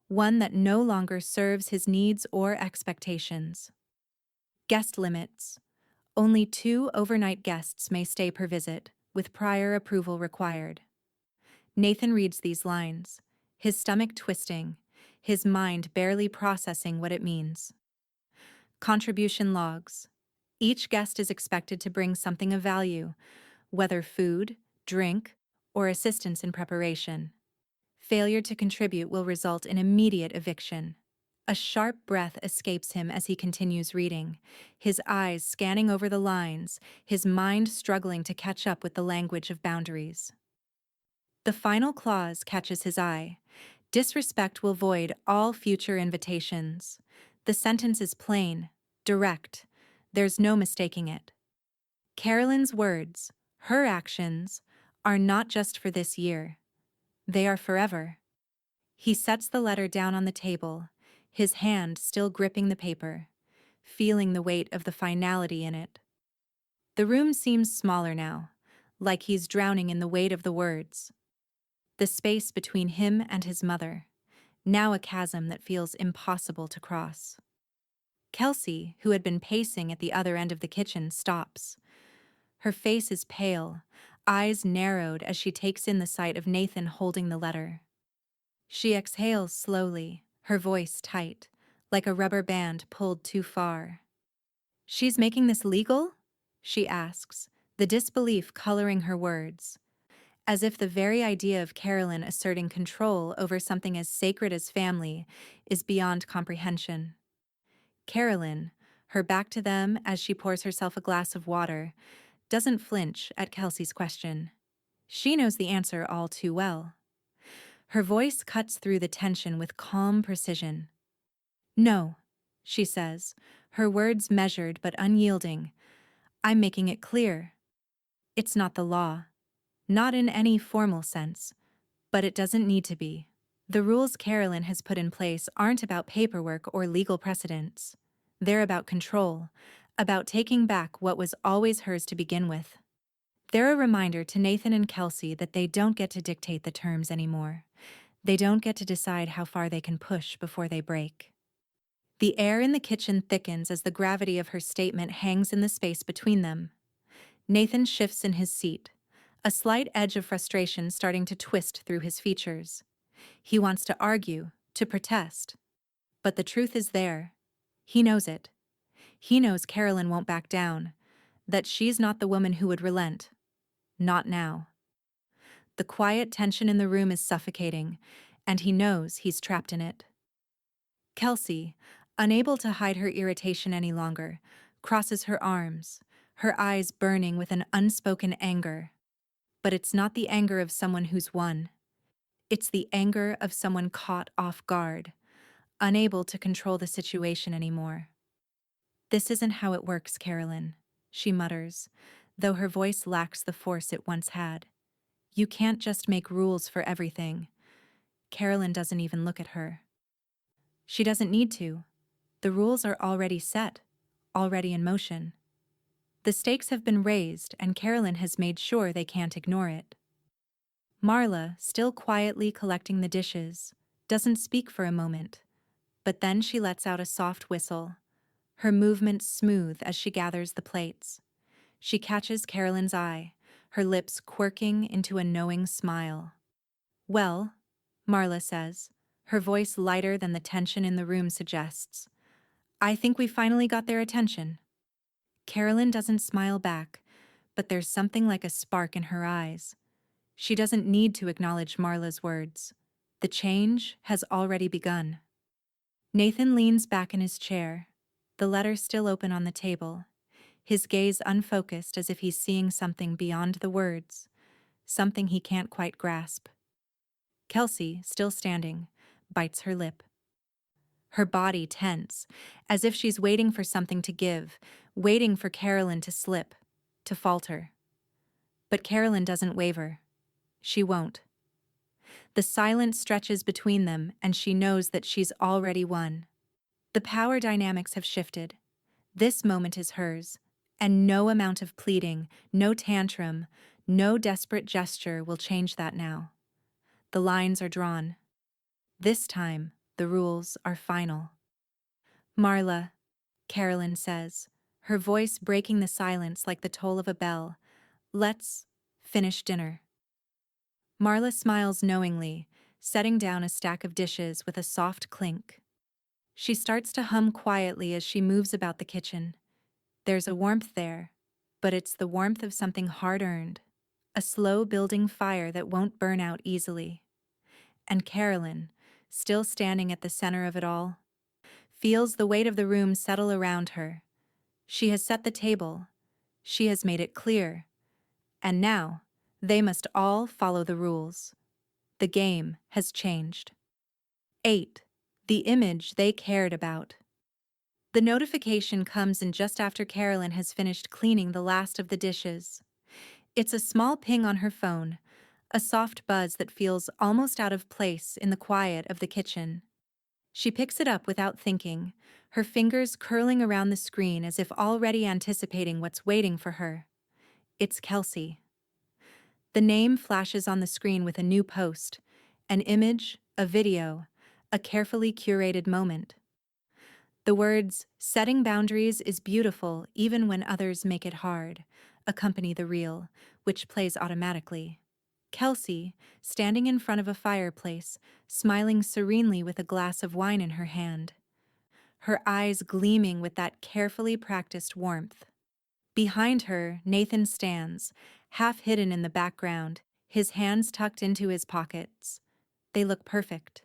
one that no longer serves his needs or expectations. Guest limits. Only 2 overnight guests may stay per visit, with prior approval required. Nathan reads these lines, his stomach twisting, his mind barely processing what it means. Contribution logs. Each guest is expected to bring something of value, whether food, drink, or assistance in preparation. Failure to contribute will result in immediate eviction. A sharp breath escapes him as he continues reading, his eyes scanning over the lines, his mind struggling to catch up with the language of boundaries. The final clause catches his eye. Disrespect will void all future invitations. The sentence is plain, direct. There's no mistaking it. Carolyn's words, her actions, are not just for this year. They are forever. He sets the letter down on the table, his hand still gripping the paper, feeling the weight of the finality in it. The room seems smaller now, like he's drowning in the weight of the words. The space between him and his mother, now a chasm that feels impossible to cross. Kelsey, who had been pacing at the other end of the kitchen, stops. Her face is pale, eyes narrowed as she takes in the sight of Nathan holding the letter. She exhales slowly, her voice tight, like a rubber band pulled too far. "She's making this legal?" she asks, the disbelief coloring her words, as if the very idea of Carolyn asserting control over something as sacred as family is beyond comprehension. Carolyn, her back to them as she pours herself a glass of water, doesn't flinch at Kelsey's question. She knows the answer all too well. Her voice cuts through the tension with calm precision. "No," she says, her words measured but unyielding. "I'm making it clear. It's not the law. Not in any formal sense. But it doesn't need to be. The rules Carolyn has put in place aren't about paperwork or legal precedents. They're about control, about taking back what was always hers to begin with. They're a reminder to Nathan and Kelsey that they don't get to dictate the terms anymore. They don't get to decide how far they can push before they break." The air in the kitchen thickens as the gravity of her statement hangs in the space between them. Nathan shifts in his seat, a slight edge of frustration starting to twist through his features. He wants to argue, to protest. But the truth is there. He knows it. He knows Carolyn won't back down, that she's not the woman who would relent. Not now. The quiet tension in the room is suffocating, and he knows he's trapped in it. Kelsey, unable to hide her irritation any longer, crosses her arms, her eyes burning with an unspoken anger. But it's not the anger of someone who's won. It's the anger of someone caught off guard, unable to control the situation anymore. "This isn't how it works, Carolyn," she mutters, though her voice lacks the force it once had. "You can't just make rules for everything." Carolyn doesn't even look at her. She doesn't need to. The rules are already set, already in motion. The stakes have been raised, and Carolyn has made sure they can't ignore it. Marla, still quietly collecting the dishes, doesn't speak for a moment, but then she lets out a soft whistle, her movements smooth as she gathers the plates. She catches Carolyn's eye, her lips quirking into a knowing smile. "Well," Marla says, her voice lighter than the tension in the room suggests. "I think we finally got their attention." Carolyn doesn't smile back, but there's something like a spark in her eyes. She doesn't need to acknowledge Marla's words. The change has already begun. Nathan leans back in his chair, the letter still open on the table, his gaze unfocused as if he's seeing something beyond the words, something he can't quite grasp. Kelsey, still standing, bites her lip. Her body tense, as if she's waiting for something to give, waiting for Carolyn to slip, to falter. But Carolyn doesn't waver. She won't. The silence stretches between them, and she knows that she's already won. The power dynamics have shifted. This moment is hers, and no amount of pleading, no tantrum, no desperate gesture will change that now. The lines are drawn. This time, the rules are final. "Marla," Carolyn says, her voice breaking the silence like the toll of a bell, "let's finish dinner." Marla smiles knowingly, setting down a stack of dishes with a soft clink. She starts to hum quietly as she moves about the kitchen. There's a warmth there, but it's the warmth of something hard-earned, a slow-building fire that won't burn out easily. And Carolyn, still standing at the center of it all, feels the weight of the room settle around her. She has set the table. She has made it clear. And now, they must all follow the rules. The game has changed. 8. The image they cared about. The notification comes in just after Carolyn has finished cleaning the last of the dishes. It's a small ping on her phone, a soft buzz that feels almost out of place in the quiet of the kitchen. She picks it up without thinking, her fingers curling around the screen as if already anticipating what's waiting for her. It's Kelsey. The name flashes on the screen with a new post, an image, a video, a carefully curated moment. The words, "setting boundaries is beautiful even when others make it hard," accompany the reel, which plays automatically. Kelsey, standing in front of a fireplace, smiling serenely with a glass of wine in her hand, her eyes gleaming with that carefully practiced warmth. Behind her, Nathan stands, half hidden in the background, his hands tucked into his pockets. They look perfect.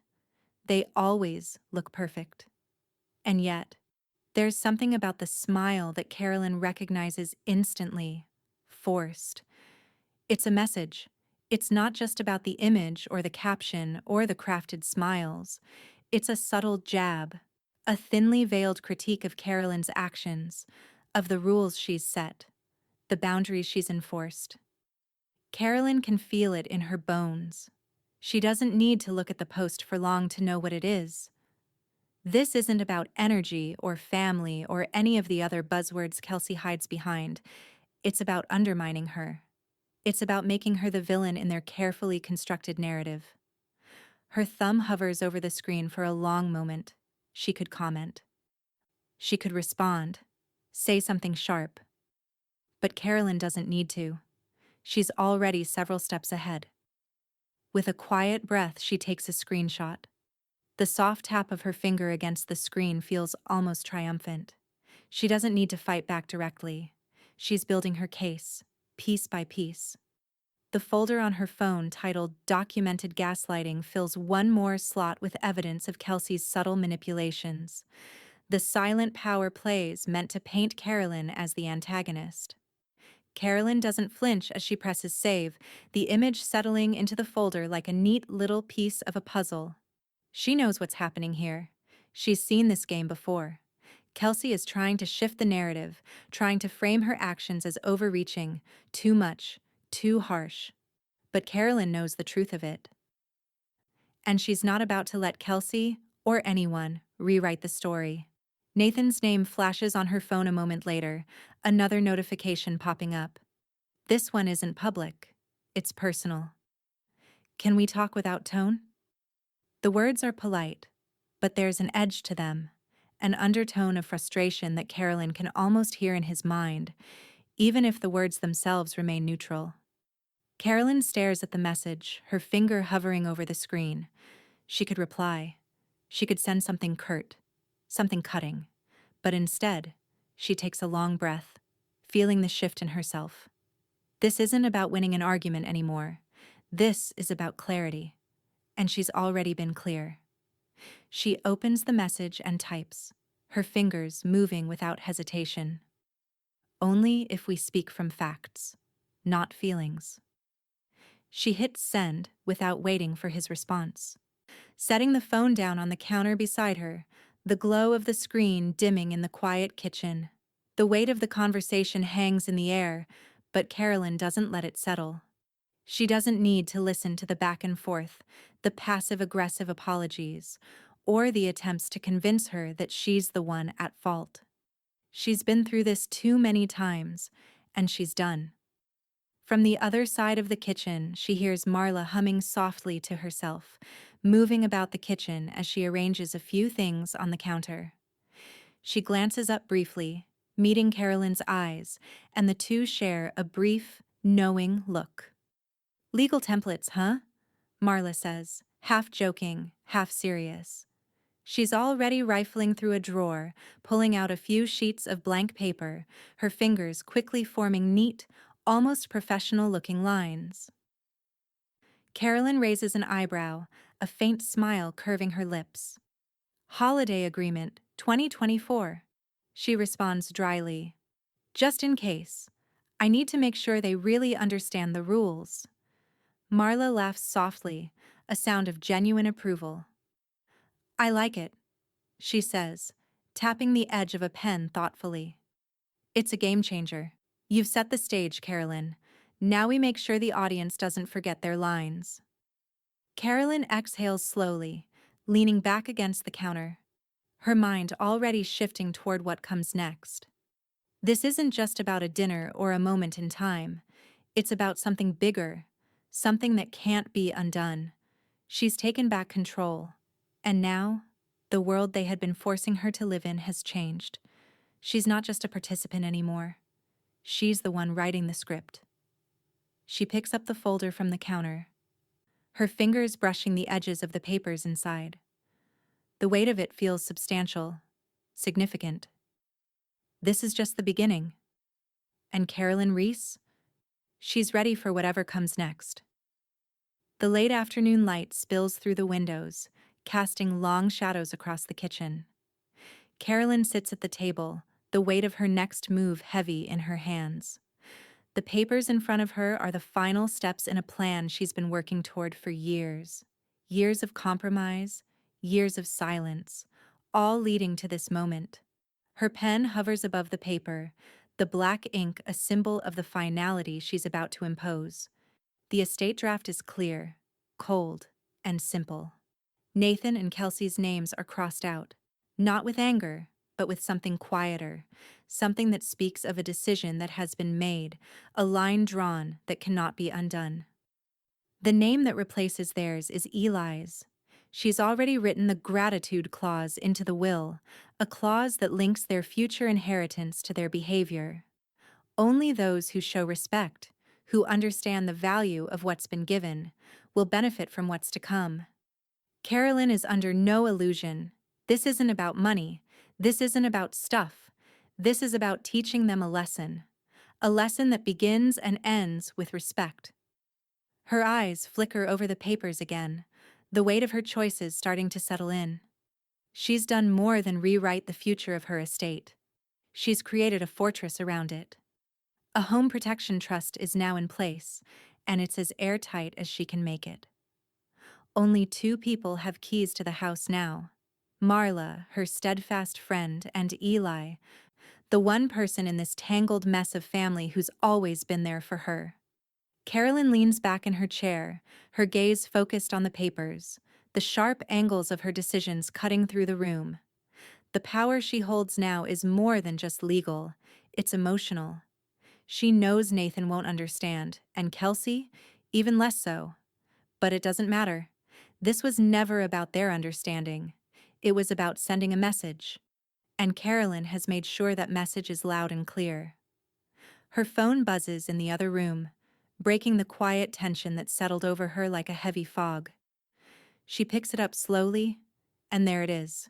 They always look perfect. And yet, there's something about the smile that Carolyn recognizes instantly, forced. It's a message. It's not just about the image or the caption or the crafted smiles. It's a subtle jab, a thinly veiled critique of Carolyn's actions, of the rules she's set, the boundaries she's enforced. Carolyn can feel it in her bones. She doesn't need to look at the post for long to know what it is. This isn't about energy or family or any of the other buzzwords Kelsey hides behind. It's about undermining her. It's about making her the villain in their carefully constructed narrative. Her thumb hovers over the screen for a long moment. She could comment. She could respond. Say something sharp. But Carolyn doesn't need to. She's already several steps ahead. With a quiet breath, she takes a screenshot. The soft tap of her finger against the screen feels almost triumphant. She doesn't need to fight back directly. She's building her case, piece by piece. The folder on her phone titled "Documented Gaslighting" fills one more slot with evidence of Kelsey's subtle manipulations. The silent power plays meant to paint Carolyn as the antagonist. Carolyn doesn't flinch as she presses save, the image settling into the folder like a neat little piece of a puzzle. She knows what's happening here. She's seen this game before. Kelsey is trying to shift the narrative, trying to frame her actions as overreaching, too much, too harsh. But Carolyn knows the truth of it. And she's not about to let Kelsey, or anyone, rewrite the story. Nathan's name flashes on her phone a moment later, another notification popping up. This one isn't public. It's personal. "Can we talk without tone?" The words are polite, but there's an edge to them, an undertone of frustration that Carolyn can almost hear in his mind, even if the words themselves remain neutral. Carolyn stares at the message, her finger hovering over the screen. She could reply. She could send something curt, something cutting. But instead, she takes a long breath, feeling the shift in herself. This isn't about winning an argument anymore. This is about clarity. And she's already been clear. She opens the message and types, her fingers moving without hesitation. Only if we speak from facts, not feelings. She hits send without waiting for his response. Setting the phone down on the counter beside her, the glow of the screen dimming in the quiet kitchen. The weight of the conversation hangs in the air, but Carolyn doesn't let it settle. She doesn't need to listen to the back and forth, the passive-aggressive apologies, or the attempts to convince her that she's the one at fault. She's been through this too many times, and she's done. From the other side of the kitchen, she hears Marla humming softly to herself, moving about the kitchen as she arranges a few things on the counter. She glances up briefly, meeting Carolyn's eyes, and the two share a brief, knowing look. "Legal templates, huh?" Marla says, half joking, half serious. She's already rifling through a drawer, pulling out a few sheets of blank paper, her fingers quickly forming neat, almost professional-looking lines. Carolyn raises an eyebrow, a faint smile curving her lips. "Holiday Agreement, 2024. She responds dryly. "Just in case. I need to make sure they really understand the rules." Marla laughs softly, a sound of genuine approval. "I like it," she says, tapping the edge of a pen thoughtfully. "It's a game changer. You've set the stage, Carolyn. Now we make sure the audience doesn't forget their lines." Carolyn exhales slowly, leaning back against the counter, her mind already shifting toward what comes next. This isn't just about a dinner or a moment in time. It's about something bigger, something that can't be undone. She's taken back control. And now, the world they had been forcing her to live in has changed. She's not just a participant anymore. She's the one writing the script. She picks up the folder from the counter, her fingers brushing the edges of the papers inside. The weight of it feels substantial, significant. This is just the beginning. And Carolyn Reese? She's ready for whatever comes next. The late afternoon light spills through the windows, casting long shadows across the kitchen. Carolyn sits at the table, the weight of her next move heavy in her hands. The papers in front of her are the final steps in a plan she's been working toward for years. Years of compromise, years of silence, all leading to this moment. Her pen hovers above the paper, the black ink a symbol of the finality she's about to impose. The estate draft is clear, cold, and simple. Nathan and Kelsey's names are crossed out, not with anger, but with something quieter, something that speaks of a decision that has been made, a line drawn that cannot be undone. The name that replaces theirs is Eli's. She's already written the gratitude clause into the will, a clause that links their future inheritance to their behavior. Only those who show respect, who understand the value of what's been given, will benefit from what's to come. Carolyn is under no illusion. This isn't about money. This isn't about stuff. This is about teaching them a lesson that begins and ends with respect. Her eyes flicker over the papers again, the weight of her choices starting to settle in. She's done more than rewrite the future of her estate. She's created a fortress around it. A home protection trust is now in place, and it's as airtight as she can make it. Only two people have keys to the house now: Marla, her steadfast friend, and Eli, the one person in this tangled mess of family who's always been there for her. Carolyn leans back in her chair, her gaze focused on the papers, the sharp angles of her decisions cutting through the room. The power she holds now is more than just legal, it's emotional. She knows Nathan won't understand, and Kelsey, even less so. But it doesn't matter. This was never about their understanding. It was about sending a message. And Carolyn has made sure that message is loud and clear. Her phone buzzes in the other room, breaking the quiet tension that settled over her like a heavy fog. She picks it up slowly, and there it is.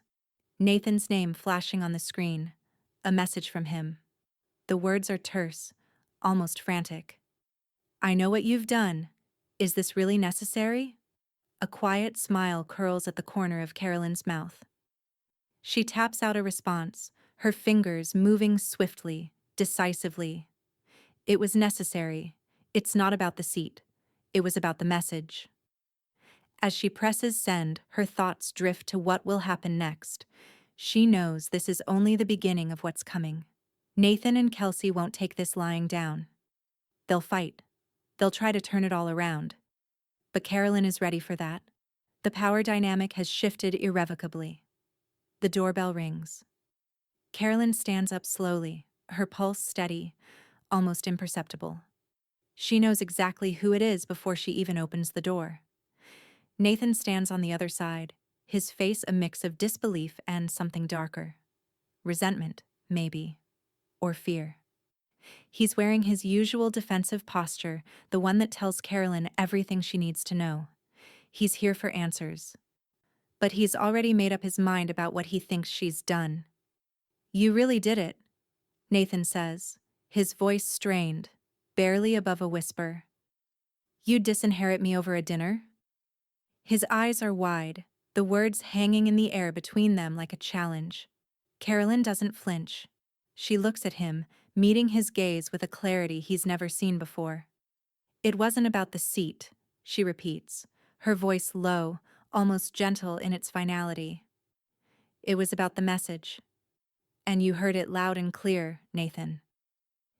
Nathan's name flashing on the screen. A message from him. The words are terse, almost frantic. I know what you've done. Is this really necessary? A quiet smile curls at the corner of Carolyn's mouth. She taps out a response, her fingers moving swiftly, decisively. It was necessary. It's not about the seat. It was about the message. As she presses send, her thoughts drift to what will happen next. She knows this is only the beginning of what's coming. Nathan and Kelsey won't take this lying down. They'll fight. They'll try to turn it all around. But Carolyn is ready for that. The power dynamic has shifted irrevocably. The doorbell rings. Carolyn stands up slowly, her pulse steady, almost imperceptible. She knows exactly who it is before she even opens the door. Nathan stands on the other side, his face a mix of disbelief and something darker. Resentment, maybe, or fear. He's wearing his usual defensive posture, the one that tells Carolyn everything she needs to know. He's here for answers. But he's already made up his mind about what he thinks she's done. You really did it, Nathan says, his voice strained, barely above a whisper. You disinherit me over a dinner? His eyes are wide, the words hanging in the air between them like a challenge. Carolyn doesn't flinch. She looks at him, meeting his gaze with a clarity he's never seen before. It wasn't about the seat, she repeats, her voice low, almost gentle in its finality. It was about the message. And you heard it loud and clear, Nathan.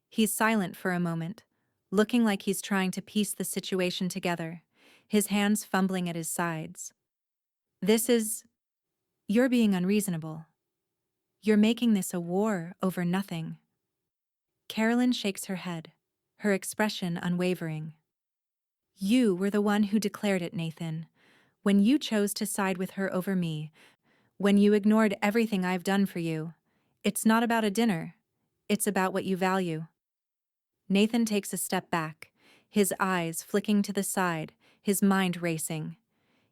He's silent for a moment, looking like he's trying to piece the situation together, his hands fumbling at his sides. You're being unreasonable. You're making this a war over nothing. Carolyn shakes her head, her expression unwavering. You were the one who declared it, Nathan. When you chose to side with her over me, when you ignored everything I've done for you, it's not about a dinner. It's about what you value. Nathan takes a step back, his eyes flicking to the side, his mind racing.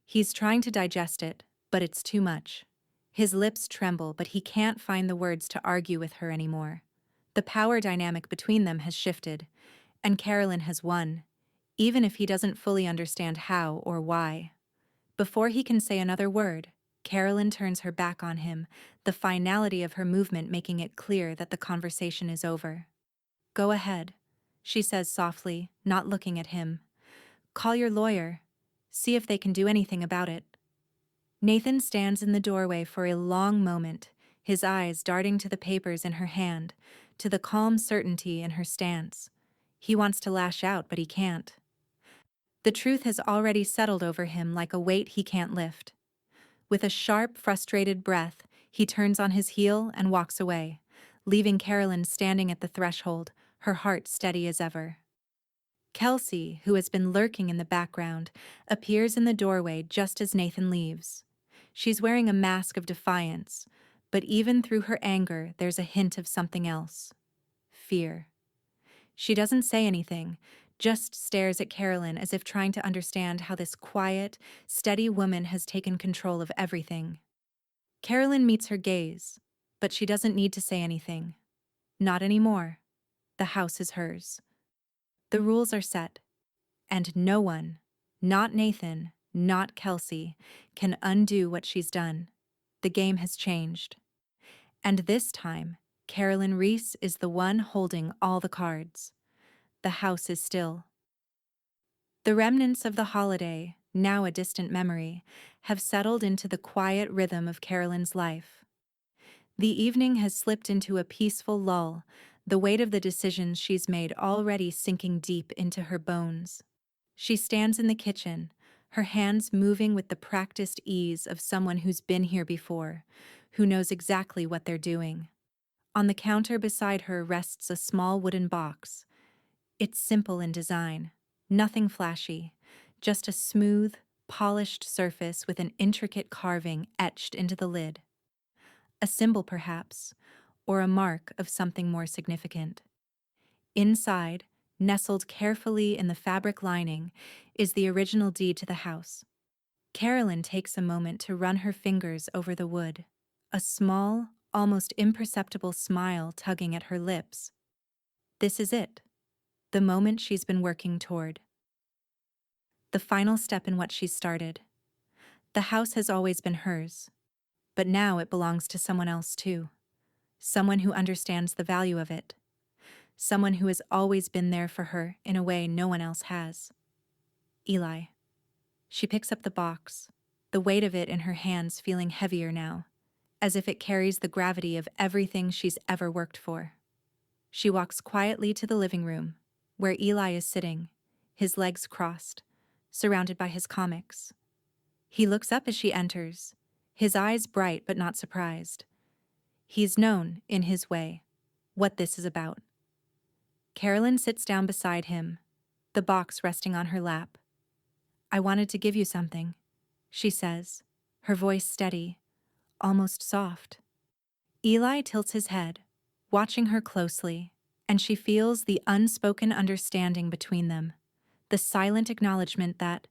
He's trying to digest it, but it's too much. His lips tremble, but he can't find the words to argue with her anymore. The power dynamic between them has shifted, and Carolyn has won, even if he doesn't fully understand how or why. Before he can say another word, Carolyn turns her back on him, the finality of her movement making it clear that the conversation is over. Go ahead, she says softly, not looking at him. Call your lawyer. See if they can do anything about it. Nathan stands in the doorway for a long moment, his eyes darting to the papers in her hand, to the calm certainty in her stance. He wants to lash out, but he can't. The truth has already settled over him like a weight he can't lift. With a sharp, frustrated breath, he turns on his heel and walks away, leaving Carolyn standing at the threshold, her heart steady as ever. Kelsey, who has been lurking in the background, appears in the doorway just as Nathan leaves. She's wearing a mask of defiance, but even through her anger, there's a hint of something else. Fear. She doesn't say anything, just stares at Carolyn as if trying to understand how this quiet, steady woman has taken control of everything. Carolyn meets her gaze, but she doesn't need to say anything. Not anymore. The house is hers. The rules are set, and no one, not Nathan, not Kelsey, can undo what she's done. The game has changed. And this time, Carolyn Reese is the one holding all the cards. The house is still. The remnants of the holiday, now a distant memory, have settled into the quiet rhythm of Carolyn's life. The evening has slipped into a peaceful lull, the weight of the decisions she's made already sinking deep into her bones. She stands in the kitchen, her hands moving with the practiced ease of someone who's been here before, who knows exactly what they're doing. On the counter beside her rests a small wooden box. It's simple in design, nothing flashy, just a smooth, polished surface with an intricate carving etched into the lid. A symbol, perhaps, or a mark of something more significant. Inside, nestled carefully in the fabric lining, is the original deed to the house. Carolyn takes a moment to run her fingers over the wood, a small, almost imperceptible smile tugging at her lips. This is it, the moment she's been working toward. The final step in what she's started. The house has always been hers, but now it belongs to someone else too. Someone who understands the value of it. Someone who has always been there for her in a way no one else has. Eli. She picks up the box, the weight of it in her hands feeling heavier now, as if it carries the gravity of everything she's ever worked for. She walks quietly to the living room, where Eli is sitting, his legs crossed, surrounded by his comics. He looks up as she enters, his eyes bright but not surprised. He's known, in his way, what this is about. Carolyn sits down beside him, the box resting on her lap. "I wanted to give you something," she says, her voice steady, almost soft. Eli tilts his head, watching her closely, and she feels the unspoken understanding between them, the silent acknowledgement that,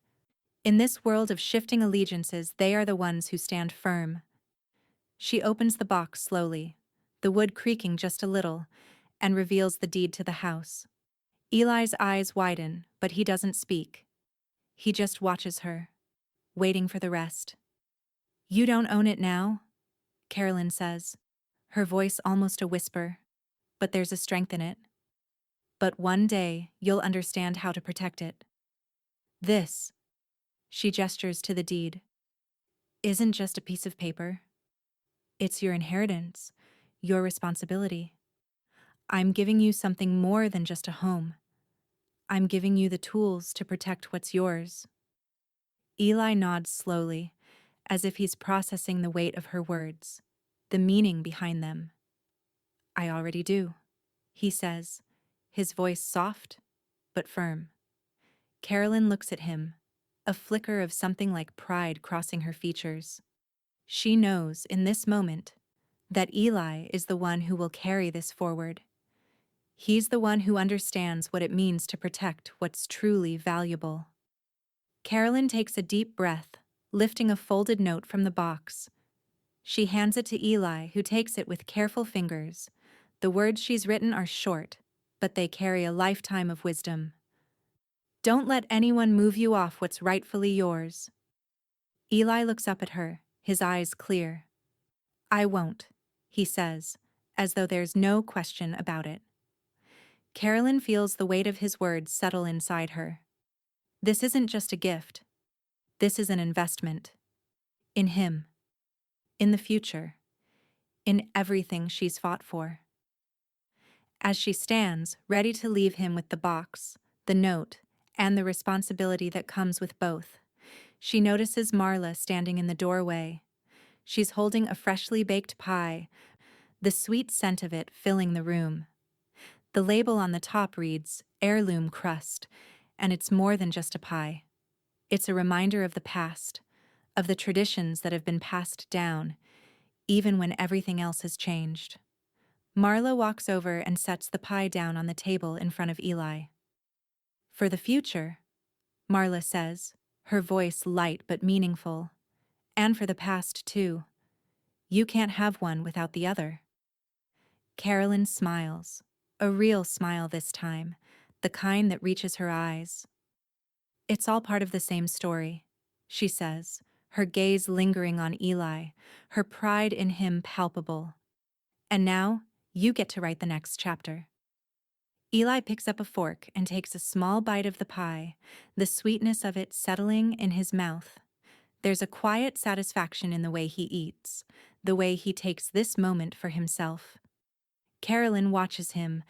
in this world of shifting allegiances, they are the ones who stand firm. She opens the box slowly, the wood creaking just a little, and reveals the deed to the house. Eli's eyes widen, but he doesn't speak. He just watches her, waiting for the rest. "You don't own it now," Carolyn says, her voice almost a whisper, but there's a strength in it. "But one day, you'll understand how to protect it. This," she gestures to the deed, "isn't just a piece of paper. It's your inheritance, your responsibility. I'm giving you something more than just a home. I'm giving you the tools to protect what's yours." Eli nods slowly, as if he's processing the weight of her words, the meaning behind them. "I already do," he says, his voice soft but firm. Carolyn looks at him, a flicker of something like pride crossing her features. She knows, in this moment, that Eli is the one who will carry this forward. He's the one who understands what it means to protect what's truly valuable. Carolyn takes a deep breath, lifting a folded note from the box. She hands it to Eli, who takes it with careful fingers. The words she's written are short, but they carry a lifetime of wisdom. "Don't let anyone move you off what's rightfully yours." Eli looks up at her, his eyes clear. "I won't," he says, as though there's no question about it. Carolyn feels the weight of his words settle inside her. This isn't just a gift. This is an investment. In him. In the future. In everything she's fought for. As she stands, ready to leave him with the box, the note, and the responsibility that comes with both, she notices Marla standing in the doorway. She's holding a freshly baked pie, the sweet scent of it filling the room. The label on the top reads, "Heirloom Crust," and it's more than just a pie. It's a reminder of the past, of the traditions that have been passed down, even when everything else has changed. Marla walks over and sets the pie down on the table in front of Eli. "For the future," Marla says, her voice light but meaningful. "And for the past, too. You can't have one without the other." Carolyn smiles, a real smile this time, the kind that reaches her eyes. "It's all part of the same story," she says, her gaze lingering on Eli, her pride in him palpable. "And now, you get to write the next chapter." Eli picks up a fork and takes a small bite of the pie, the sweetness of it settling in his mouth. There's a quiet satisfaction in the way he eats, the way he takes this moment for himself. Carolyn watches him,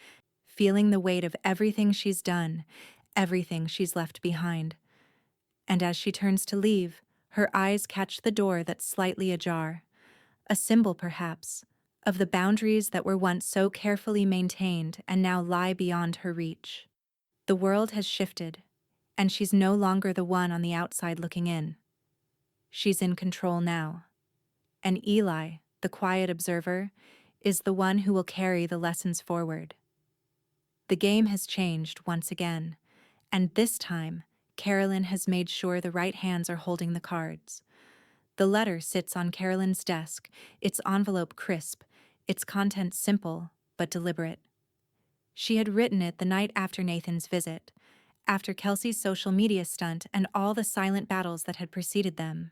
feeling the weight of everything she's done, everything she's left behind. And as she turns to leave, her eyes catch the door that's slightly ajar, a symbol perhaps, of the boundaries that were once so carefully maintained and now lie beyond her reach. The world has shifted, and she's no longer the one on the outside looking in. She's in control now. And Eli, the quiet observer, is the one who will carry the lessons forward. The game has changed once again, and this time, Carolyn has made sure the right hands are holding the cards. The letter sits on Carolyn's desk, its envelope crisp, its contents simple but deliberate. She had written it the night after Nathan's visit, after Kelsey's social media stunt and all the silent battles that had preceded them.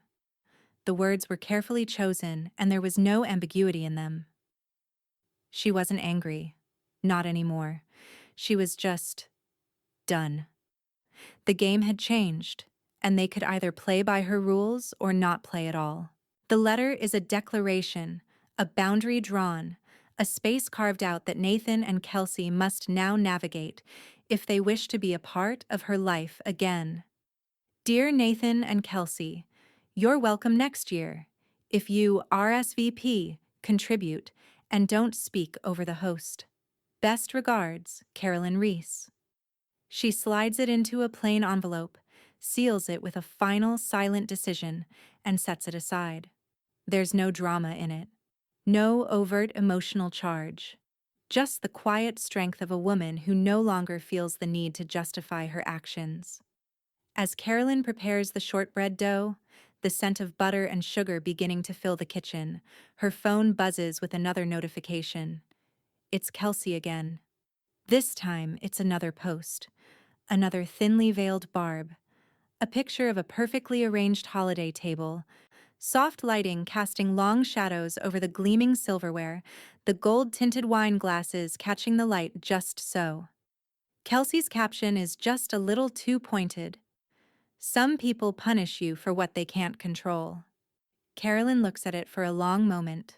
The words were carefully chosen, and there was no ambiguity in them. She wasn't angry. Not anymore. She was just done. The game had changed, and they could either play by her rules or not play at all. The letter is a declaration, a boundary drawn, a space carved out that Nathan and Kelsey must now navigate if they wish to be a part of her life again. Dear Nathan and Kelsey, you're welcome next year. If you RSVP, contribute, and don't speak over the host. Best regards, Carolyn Reese. She slides it into a plain envelope, seals it with a final silent decision, and sets it aside. There's no drama in it. No overt emotional charge. Just the quiet strength of a woman who no longer feels the need to justify her actions. As Carolyn prepares the shortbread dough, the scent of butter and sugar beginning to fill the kitchen, her phone buzzes with another notification. It's Kelsey again. This time, it's another post. Another thinly veiled barb. A picture of a perfectly arranged holiday table. Soft lighting casting long shadows over the gleaming silverware, the gold-tinted wine glasses catching the light just so. Kelsey's caption is just a little too pointed. Some people punish you for what they can't control. Carolyn looks at it for a long moment.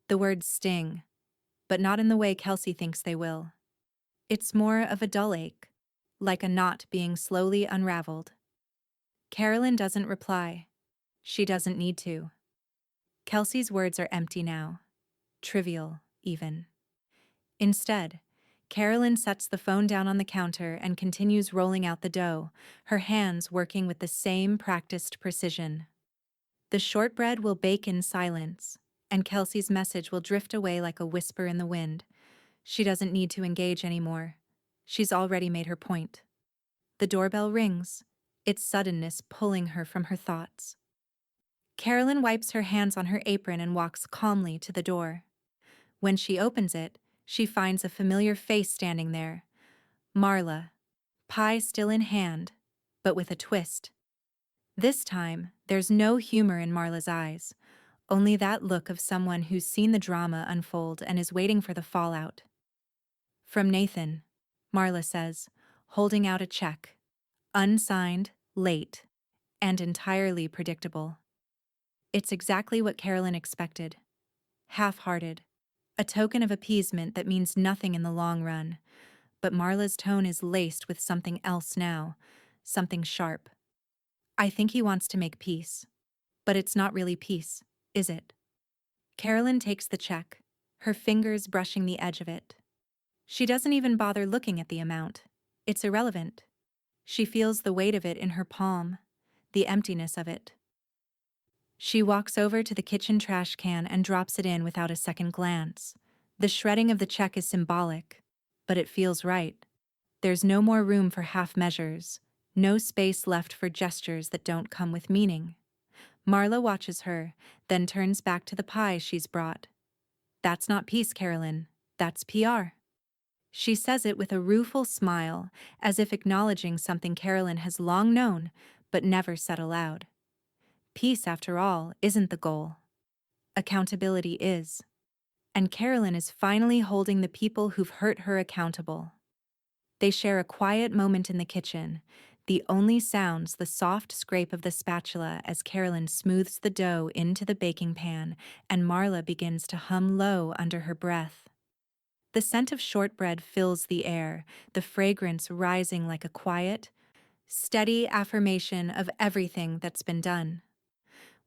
The words sting, but not in the way Kelsey thinks they will. It's more of a dull ache, like a knot being slowly unraveled. Carolyn doesn't reply. She doesn't need to. Kelsey's words are empty now. Trivial, even. Instead, Carolyn sets the phone down on the counter and continues rolling out the dough, her hands working with the same practiced precision. The shortbread will bake in silence, and Kelsey's message will drift away like a whisper in the wind. She doesn't need to engage anymore. She's already made her point. The doorbell rings, its suddenness pulling her from her thoughts. Carolyn wipes her hands on her apron and walks calmly to the door. When she opens it, she finds a familiar face standing there. Marla, pie still in hand, but with a twist. This time, there's no humor in Marla's eyes, only that look of someone who's seen the drama unfold and is waiting for the fallout. From Nathan, Marla says, holding out a check. Unsigned, late, and entirely predictable. It's exactly what Carolyn expected. Half-hearted. A token of appeasement that means nothing in the long run. But Marla's tone is laced with something else now. Something sharp. I think he wants to make peace. But it's not really peace, is it? Carolyn takes the check, her fingers brushing the edge of it. She doesn't even bother looking at the amount. It's irrelevant. She feels the weight of it in her palm, the emptiness of it. She walks over to the kitchen trash can and drops it in without a second glance. The shredding of the check is symbolic, but it feels right. There's no more room for half measures, no space left for gestures that don't come with meaning. Marla watches her, then turns back to the pie she's brought. That's not peace, Carolyn. That's PR. She says it with a rueful smile, as if acknowledging something Carolyn has long known, but never said aloud. Peace, after all, isn't the goal. Accountability is. And Carolyn is finally holding the people who've hurt her accountable. They share a quiet moment in the kitchen, the only sounds the soft scrape of the spatula as Carolyn smooths the dough into the baking pan and Marla begins to hum low under her breath. The scent of shortbread fills the air, the fragrance rising like a quiet, steady affirmation of everything that's been done.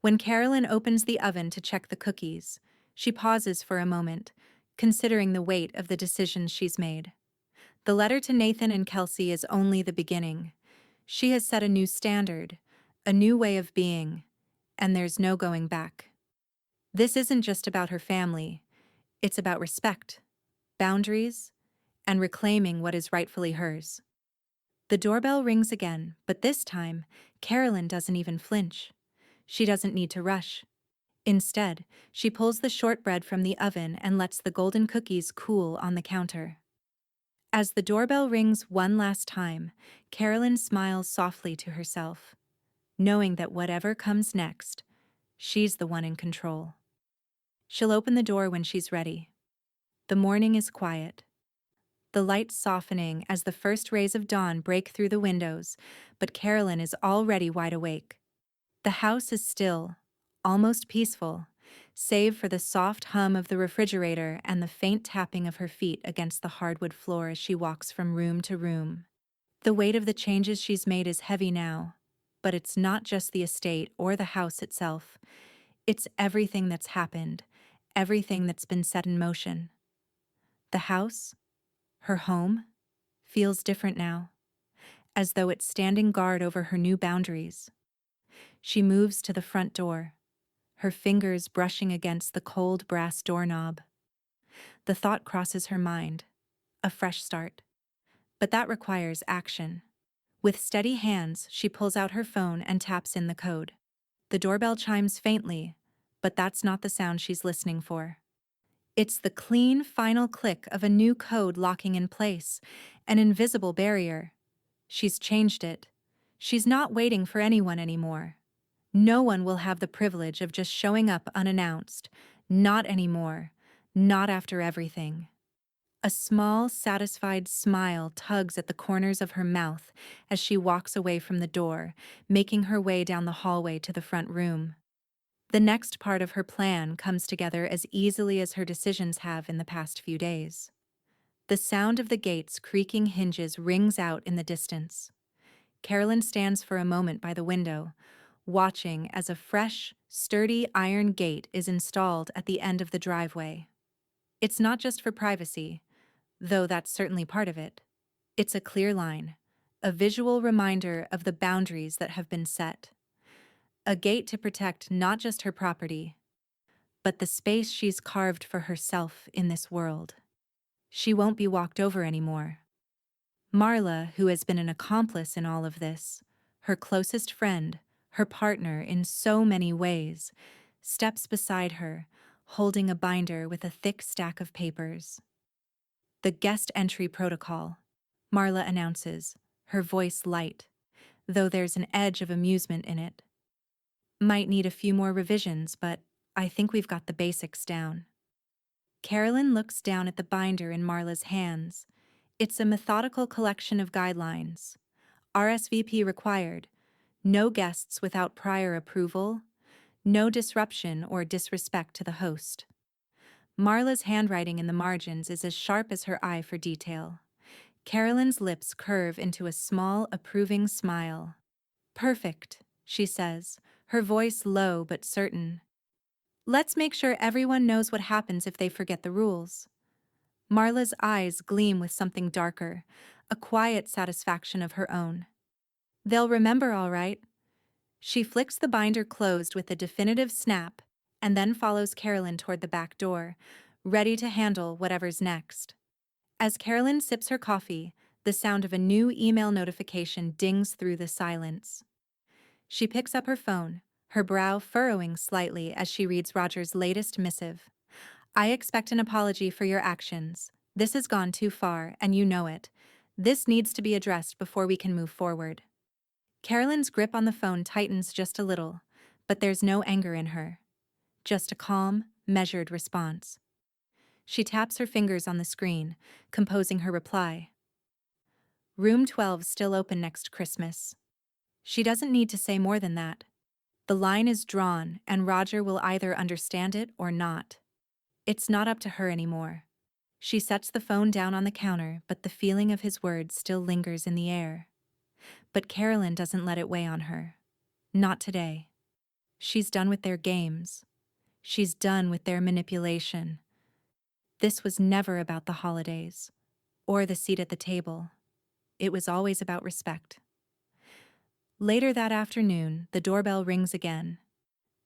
When Carolyn opens the oven to check the cookies, she pauses for a moment, considering the weight of the decisions she's made. The letter to Nathan and Kelsey is only the beginning. She has set a new standard, a new way of being, and there's no going back. This isn't just about her family. It's about respect, boundaries, and reclaiming what is rightfully hers. The doorbell rings again, but this time, Carolyn doesn't even flinch. She doesn't need to rush. Instead, she pulls the shortbread from the oven and lets the golden cookies cool on the counter. As the doorbell rings one last time, Carolyn smiles softly to herself, knowing that whatever comes next, she's the one in control. She'll open the door when she's ready. The morning is quiet, the lights softening as the first rays of dawn break through the windows, but Carolyn is already wide awake. The house is still, almost peaceful, save for the soft hum of the refrigerator and the faint tapping of her feet against the hardwood floor as she walks from room to room. The weight of the changes she's made is heavy now, but it's not just the estate or the house itself. It's everything that's happened, everything that's been set in motion. The house, her home, feels different now, as though it's standing guard over her new boundaries. She moves to the front door, her fingers brushing against the cold brass doorknob. The thought crosses her mind, a fresh start. But that requires action. With steady hands, she pulls out her phone and taps in the code. The doorbell chimes faintly, but that's not the sound she's listening for. It's the clean, final click of a new code locking in place, an invisible barrier. She's changed it. She's not waiting for anyone anymore. No one will have the privilege of just showing up unannounced. Not anymore. Not after everything. A small, satisfied smile tugs at the corners of her mouth as she walks away from the door, making her way down the hallway to the front room. The next part of her plan comes together as easily as her decisions have in the past few days. The sound of the gate's creaking hinges rings out in the distance. Carolyn stands for a moment by the window, watching as a fresh, sturdy iron gate is installed at the end of the driveway. It's not just for privacy, though that's certainly part of it. It's a clear line, a visual reminder of the boundaries that have been set. A gate to protect not just her property, but the space she's carved for herself in this world. She won't be walked over anymore. Marla, who has been an accomplice in all of this, her closest friend, her partner in so many ways, steps beside her, holding a binder with a thick stack of papers. The guest entry protocol, Marla announces, her voice light, though there's an edge of amusement in it. Might need a few more revisions, but I think we've got the basics down. Carolyn looks down at the binder in Marla's hands. It's a methodical collection of guidelines. RSVP required. No guests without prior approval. No disruption or disrespect to the host. Marla's handwriting in the margins is as sharp as her eye for detail. Carolyn's lips curve into a small, approving smile. Perfect, she says, her voice low but certain. Let's make sure everyone knows what happens if they forget the rules. Marla's eyes gleam with something darker, a quiet satisfaction of her own. They'll remember all right. She flicks the binder closed with a definitive snap and then follows Carolyn toward the back door, ready to handle whatever's next. As Carolyn sips her coffee, the sound of a new email notification dings through the silence. She picks up her phone, her brow furrowing slightly as she reads Roger's latest missive. I expect an apology for your actions. This has gone too far, and you know it. This needs to be addressed before we can move forward. Carolyn's grip on the phone tightens just a little, but there's no anger in her. Just a calm, measured response. She taps her fingers on the screen, composing her reply. Room 12 still open next Christmas. She doesn't need to say more than that. The line is drawn, and Roger will either understand it or not. It's not up to her anymore. She sets the phone down on the counter, but the feeling of his words still lingers in the air. But Carolyn doesn't let it weigh on her. Not today. She's done with their games. She's done with their manipulation. This was never about the holidays, or the seat at the table. It was always about respect. Later that afternoon, the doorbell rings again.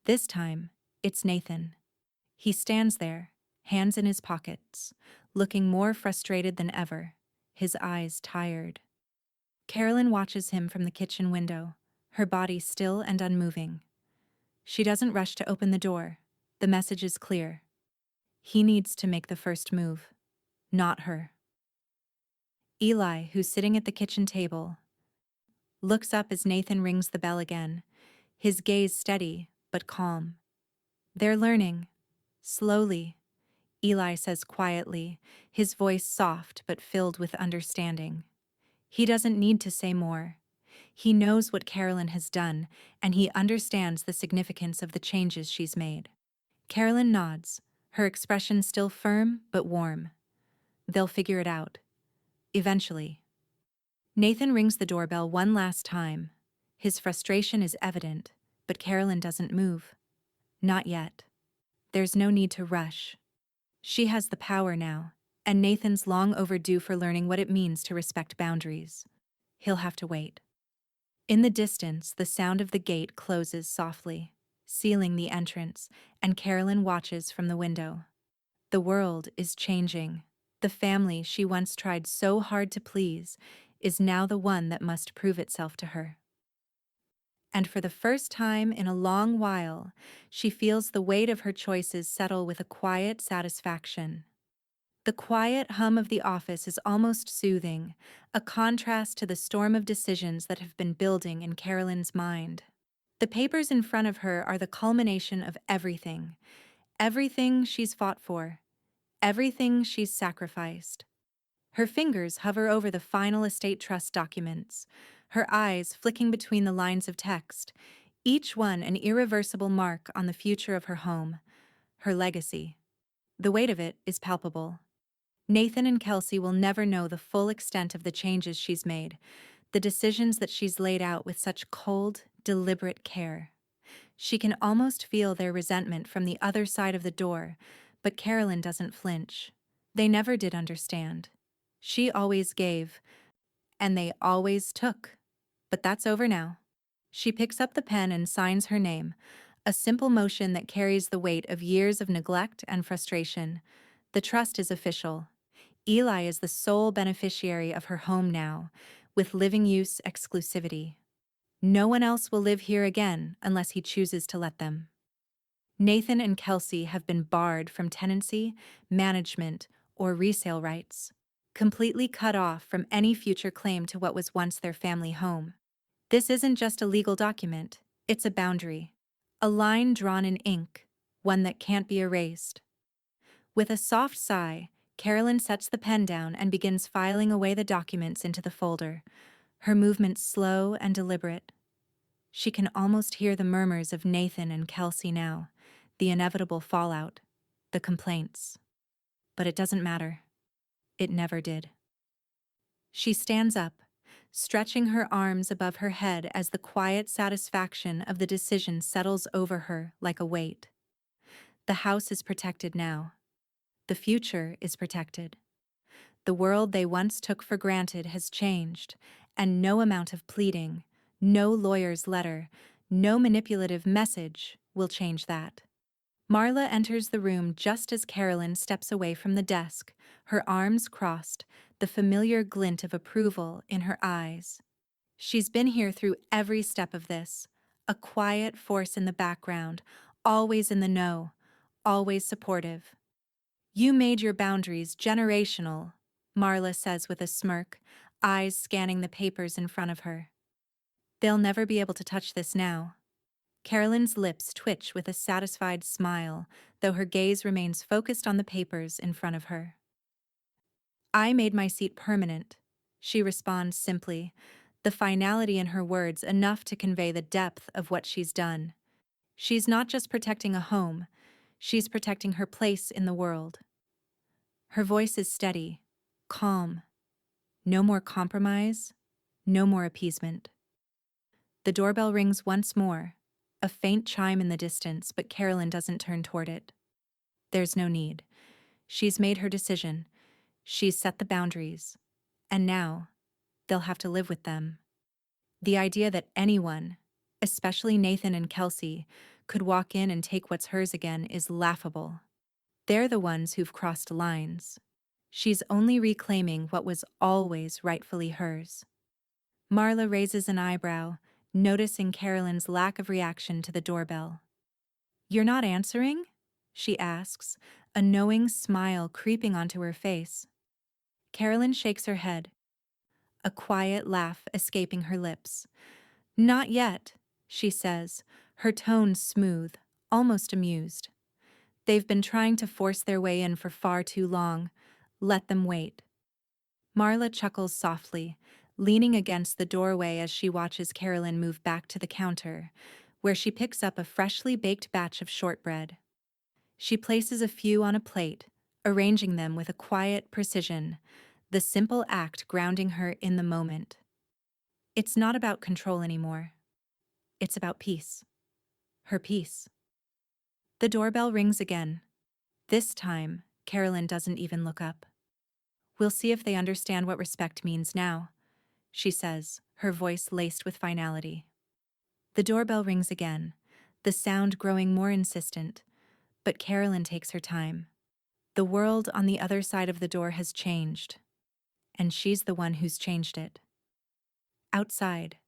This time, it's Nathan. He stands there, hands in his pockets, looking more frustrated than ever, his eyes tired. Carolyn watches him from the kitchen window, her body still and unmoving. She doesn't rush to open the door. The message is clear. He needs to make the first move, not her. Eli, who's sitting at the kitchen table, looks up as Nathan rings the bell again, his gaze steady but calm. They're learning. Slowly, Eli says quietly, his voice soft but filled with understanding. He doesn't need to say more. He knows what Carolyn has done, and he understands the significance of the changes she's made. Carolyn nods, her expression still firm but warm. They'll figure it out. Eventually. Nathan rings the doorbell one last time. His frustration is evident, but Carolyn doesn't move. Not yet. There's no need to rush. She has the power now, and Nathan's long overdue for learning what it means to respect boundaries. He'll have to wait. In the distance, the sound of the gate closes softly, sealing the entrance, and Carolyn watches from the window. The world is changing. The family she once tried so hard to please is now the one that must prove itself to her. And for the first time in a long while, she feels the weight of her choices settle with a quiet satisfaction. The quiet hum of the office is almost soothing, a contrast to the storm of decisions that have been building in Carolyn's mind. The papers in front of her are the culmination of everything. Everything she's fought for. Everything she's sacrificed. Her fingers hover over the final estate trust documents, her eyes flicking between the lines of text, each one an irreversible mark on the future of her home, her legacy. The weight of it is palpable. Nathan and Kelsey will never know the full extent of the changes she's made, the decisions that she's laid out with such cold, deliberate care. She can almost feel their resentment from the other side of the door, but Carolyn doesn't flinch. They never did understand. She always gave, and they always took. But that's over now. She picks up the pen and signs her name, a simple motion that carries the weight of years of neglect and frustration. The trust is official. Eli is the sole beneficiary of her home now, with living use exclusivity. No one else will live here again unless he chooses to let them. Nathan and Kelsey have been barred from tenancy, management, or resale rights, completely cut off from any future claim to what was once their family home. This isn't just a legal document, it's a boundary. A line drawn in ink, one that can't be erased. With a soft sigh, Carolyn sets the pen down and begins filing away the documents into the folder, her movements slow and deliberate. She can almost hear the murmurs of Nathan and Kelsey now, the inevitable fallout, the complaints. But it doesn't matter. It never did. She stands up, stretching her arms above her head as the quiet satisfaction of the decision settles over her like a weight. The house is protected now. The future is protected. The world they once took for granted has changed, and no amount of pleading, no lawyer's letter, no manipulative message will change that. Marla enters the room just as Carolyn steps away from the desk, her arms crossed, the familiar glint of approval in her eyes. She's been here through every step of this, a quiet force in the background, always in the know, always supportive. You made your boundaries generational, Marla says with a smirk, eyes scanning the papers in front of her. They'll never be able to touch this now. Carolyn's lips twitch with a satisfied smile, though her gaze remains focused on the papers in front of her. I made my seat permanent, she responds simply, the finality in her words enough to convey the depth of what she's done. She's not just protecting a home, she's protecting her place in the world. Her voice is steady, calm. No more compromise, no more appeasement. The doorbell rings once more, a faint chime in the distance, but Carolyn doesn't turn toward it. There's no need. She's made her decision. She's set the boundaries. And now, they'll have to live with them. The idea that anyone, especially Nathan and Kelsey, could walk in and take what's hers again is laughable. They're the ones who've crossed lines. She's only reclaiming what was always rightfully hers. Marla raises an eyebrow, noticing Carolyn's lack of reaction to the doorbell. "You're not answering?" she asks, a knowing smile creeping onto her face. Carolyn shakes her head, a quiet laugh escaping her lips. "Not yet," she says, her tone smooth, almost amused. "They've been trying to force their way in for far too long. Let them wait." Marla chuckles softly, leaning against the doorway as she watches Carolyn move back to the counter, where she picks up a freshly baked batch of shortbread. She places a few on a plate, arranging them with a quiet precision, the simple act grounding her in the moment. It's not about control anymore. It's about peace. Her peace. The doorbell rings again. This time, Carolyn doesn't even look up. "We'll see if they understand what respect means now," she says, her voice laced with finality. The doorbell rings again, the sound growing more insistent, but Carolyn takes her time. The world on the other side of the door has changed, and she's the one who's changed it. Outside,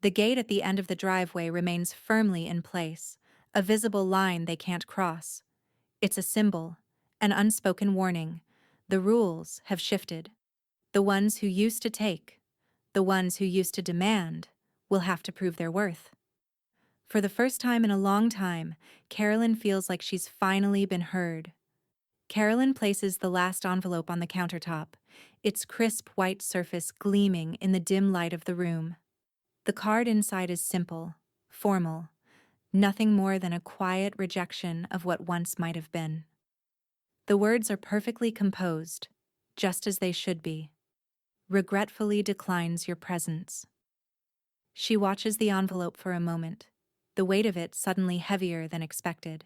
the gate at the end of the driveway remains firmly in place, a visible line they can't cross. It's a symbol, an unspoken warning. The rules have shifted. The ones who used to take, the ones who used to demand, will have to prove their worth. For the first time in a long time, Carolyn feels like she's finally been heard. Carolyn places the last envelope on the countertop, its crisp white surface gleaming in the dim light of the room. The card inside is simple, formal, nothing more than a quiet rejection of what once might have been. The words are perfectly composed, just as they should be. "Regretfully declines your presence." She watches the envelope for a moment, the weight of it suddenly heavier than expected.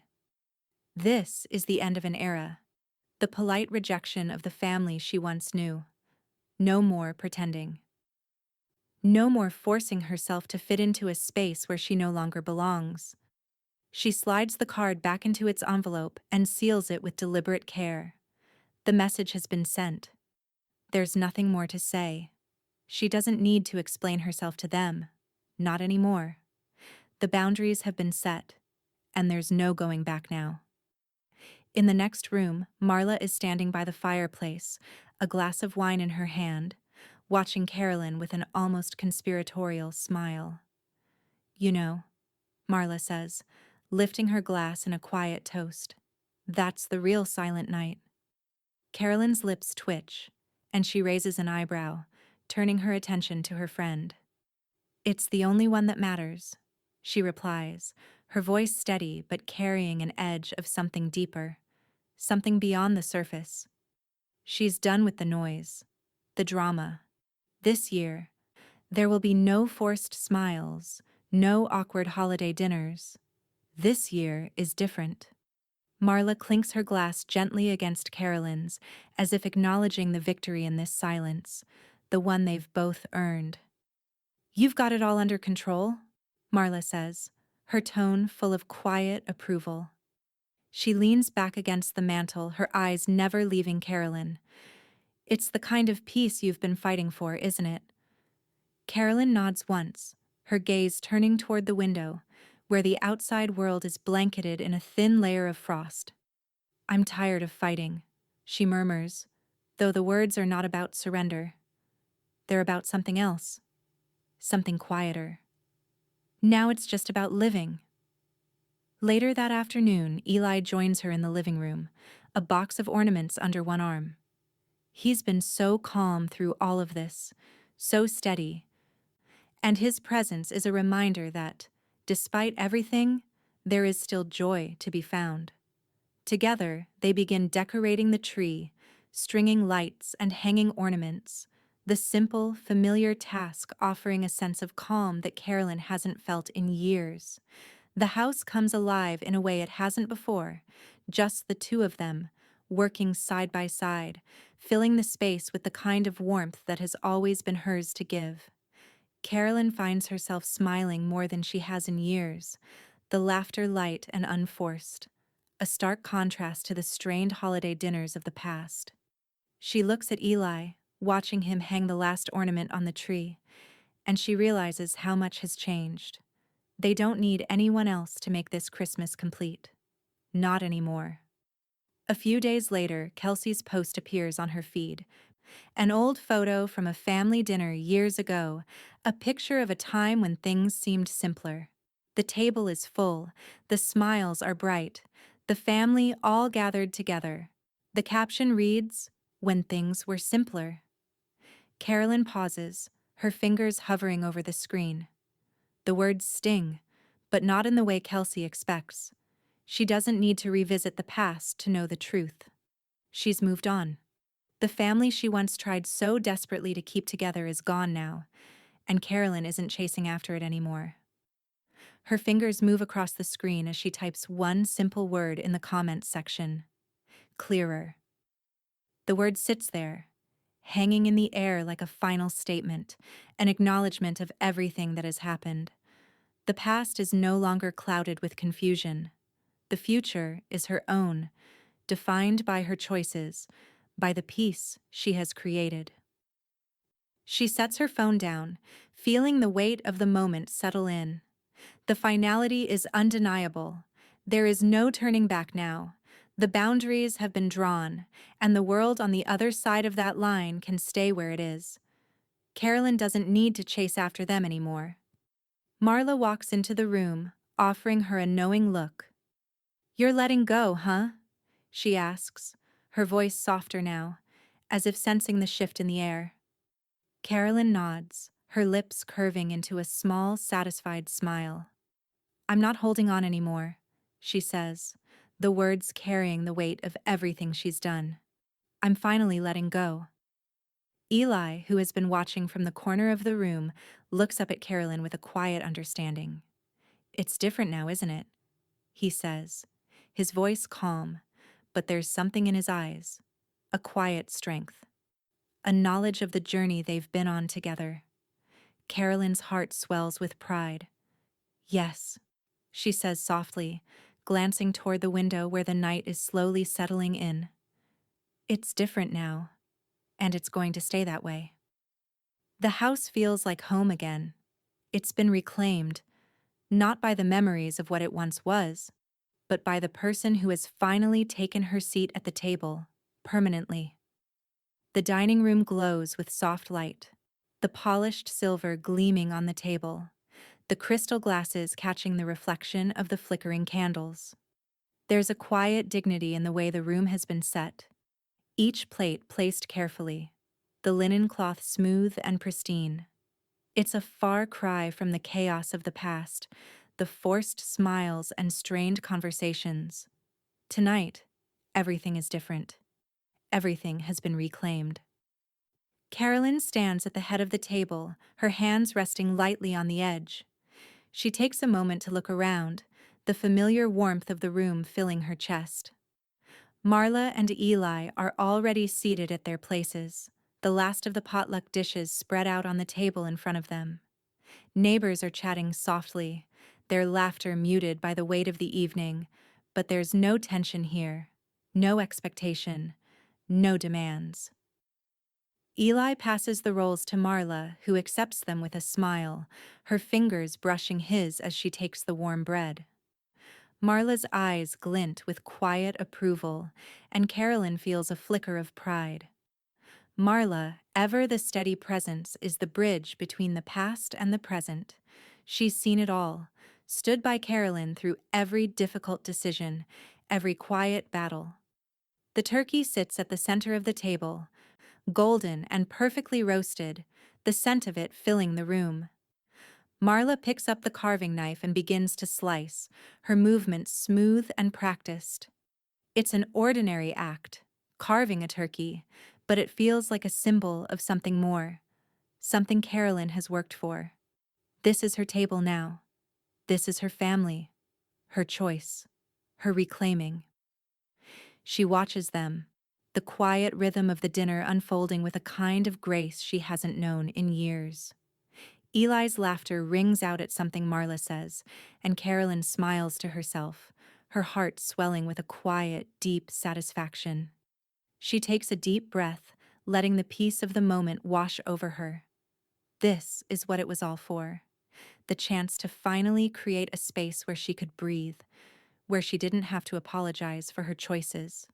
This is the end of an era, the polite rejection of the family she once knew. No more pretending. No more forcing herself to fit into a space where she no longer belongs. She slides the card back into its envelope and seals it with deliberate care. The message has been sent. There's nothing more to say. She doesn't need to explain herself to them. Not anymore. The boundaries have been set, and there's no going back now. In the next room, Marla is standing by the fireplace, a glass of wine in her hand, watching Carolyn with an almost conspiratorial smile. "You know," Marla says, lifting her glass in a quiet toast, "that's the real silent night." Carolyn's lips twitch, and she raises an eyebrow, turning her attention to her friend. "It's the only one that matters," she replies, her voice steady but carrying an edge of something deeper, something beyond the surface. She's done with the noise, the drama. This year, there will be no forced smiles, no awkward holiday dinners. This year is different. Marla clinks her glass gently against Carolyn's, as if acknowledging the victory in this silence, the one they've both earned. "You've got it all under control," Marla says, her tone full of quiet approval. She leans back against the mantel, her eyes never leaving Carolyn. "It's the kind of peace you've been fighting for, isn't it?" Carolyn nods once, her gaze turning toward the window, where the outside world is blanketed in a thin layer of frost. "I'm tired of fighting," she murmurs, though the words are not about surrender. They're about something else, something quieter. Now it's just about living. Later that afternoon, Eli joins her in the living room, a box of ornaments under one arm. He's been so calm through all of this, so steady, and his presence is a reminder that, despite everything, there is still joy to be found. Together, they begin decorating the tree, stringing lights and hanging ornaments, the simple, familiar task offering a sense of calm that Carolyn hasn't felt in years. The house comes alive in a way it hasn't before, just the two of them, working side by side, filling the space with the kind of warmth that has always been hers to give. Carolyn finds herself smiling more than she has in years, the laughter light and unforced, a stark contrast to the strained holiday dinners of the past. She looks at Eli, watching him hang the last ornament on the tree, and she realizes how much has changed. They don't need anyone else to make this Christmas complete. Not anymore. A few days later, Kelsey's post appears on her feed. An old photo from a family dinner years ago, a picture of a time when things seemed simpler. The table is full, the smiles are bright, the family all gathered together. The caption reads, "When things were simpler." Carolyn pauses, her fingers hovering over the screen. The words sting, but not in the way Kelsey expects. She doesn't need to revisit the past to know the truth. She's moved on. The family she once tried so desperately to keep together is gone now, and Carolyn isn't chasing after it anymore. Her fingers move across the screen as she types one simple word in the comments section. Clearer. The word sits there, hanging in the air like a final statement, an acknowledgement of everything that has happened. The past is no longer clouded with confusion. The future is her own, defined by her choices, by the peace she has created. She sets her phone down, feeling the weight of the moment settle in. The finality is undeniable. There is no turning back now. The boundaries have been drawn, and the world on the other side of that line can stay where it is. Carolyn doesn't need to chase after them anymore. Marla walks into the room, offering her a knowing look. "You're letting go, huh?" she asks, her voice softer now, as if sensing the shift in the air. Carolyn nods, her lips curving into a small, satisfied smile. "I'm not holding on anymore," she says, the words carrying the weight of everything she's done. "I'm finally letting go." Eli, who has been watching from the corner of the room, looks up at Carolyn with a quiet understanding. "It's different now, isn't it?" he says, his voice calm, but there's something in his eyes, a quiet strength, a knowledge of the journey they've been on together. Carolyn's heart swells with pride. "Yes," she says softly, glancing toward the window where the night is slowly settling in. "It's different now, and it's going to stay that way." The house feels like home again. It's been reclaimed, not by the memories of what it once was, but by the person who has finally taken her seat at the table, permanently. The dining room glows with soft light, the polished silver gleaming on the table, the crystal glasses catching the reflection of the flickering candles. There's a quiet dignity in the way the room has been set, each plate placed carefully, the linen cloth smooth and pristine. It's a far cry from the chaos of the past, the forced smiles and strained conversations. Tonight, everything is different. Everything has been reclaimed. Carolyn stands at the head of the table, her hands resting lightly on the edge. She takes a moment to look around, the familiar warmth of the room filling her chest. Marla and Eli are already seated at their places, the last of the potluck dishes spread out on the table in front of them. Neighbors are chatting softly, their laughter muted by the weight of the evening, but there's no tension here, no expectation, no demands. Eli passes the rolls to Marla, who accepts them with a smile, her fingers brushing his as she takes the warm bread. Marla's eyes glint with quiet approval, and Carolyn feels a flicker of pride. Marla, ever the steady presence, is the bridge between the past and the present. She's seen it all, stood by Carolyn through every difficult decision, every quiet battle. The turkey sits at the center of the table, golden and perfectly roasted, the scent of it filling the room. Marla picks up the carving knife and begins to slice, her movements smooth and practiced. It's an ordinary act, carving a turkey, but it feels like a symbol of something more, something Carolyn has worked for. This is her table now. This is her family, her choice, her reclaiming. She watches them, the quiet rhythm of the dinner unfolding with a kind of grace she hasn't known in years. Eli's laughter rings out at something Marla says, and Carolyn smiles to herself, her heart swelling with a quiet, deep satisfaction. She takes a deep breath, letting the peace of the moment wash over her. This is what it was all for. The chance to finally create a space where she could breathe, where she didn't have to apologize for her choices.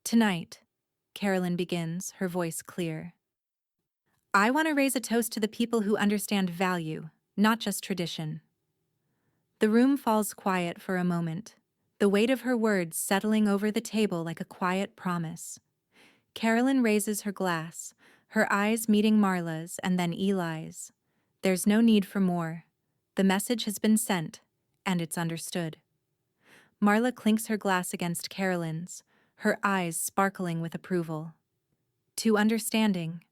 Tonight, Carolyn begins, her voice clear. I want to raise a toast to the people who understand value, not just tradition. The room falls quiet for a moment, the weight of her words settling over the table like a quiet promise. Carolyn raises her glass, her eyes meeting Marla's and then Eli's. There's no need for more. The message has been sent, and it's understood. Marla clinks her glass against Carolyn's, her eyes sparkling with approval. To understanding,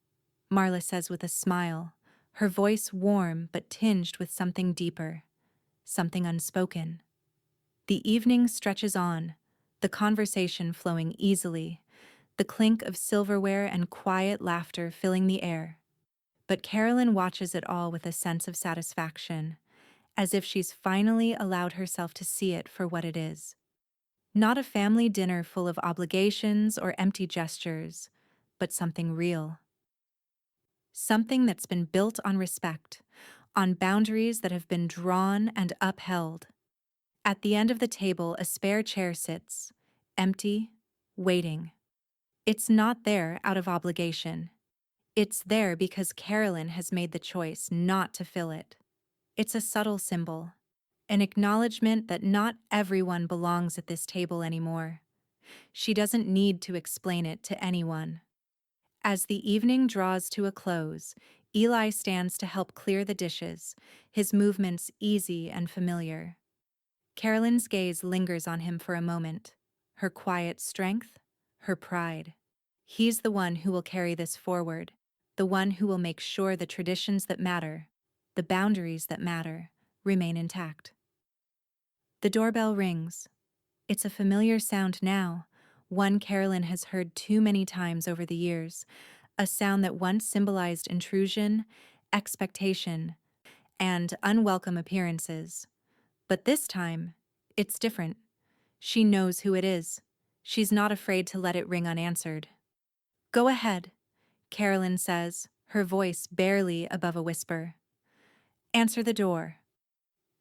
Marla says with a smile, her voice warm but tinged with something deeper, something unspoken. The evening stretches on, the conversation flowing easily, the clink of silverware and quiet laughter filling the air. But Carolyn watches it all with a sense of satisfaction, as if she's finally allowed herself to see it for what it is. Not a family dinner full of obligations or empty gestures, but something real. Something that's been built on respect, on boundaries that have been drawn and upheld. At the end of the table, a spare chair sits, empty, waiting. It's not there out of obligation. It's there because Carolyn has made the choice not to fill it. It's a subtle symbol, an acknowledgement that not everyone belongs at this table anymore. She doesn't need to explain it to anyone. As the evening draws to a close, Eli stands to help clear the dishes, his movements easy and familiar. Carolyn's gaze lingers on him for a moment, her quiet strength, her pride. He's the one who will carry this forward, the one who will make sure the traditions that matter, the boundaries that matter, remain intact. The doorbell rings. It's a familiar sound now, one Carolyn has heard too many times over the years, a sound that once symbolized intrusion, expectation, and unwelcome appearances. But this time, it's different. She knows who it is. She's not afraid to let it ring unanswered. Go ahead, Carolyn says, her voice barely above a whisper. Answer the door.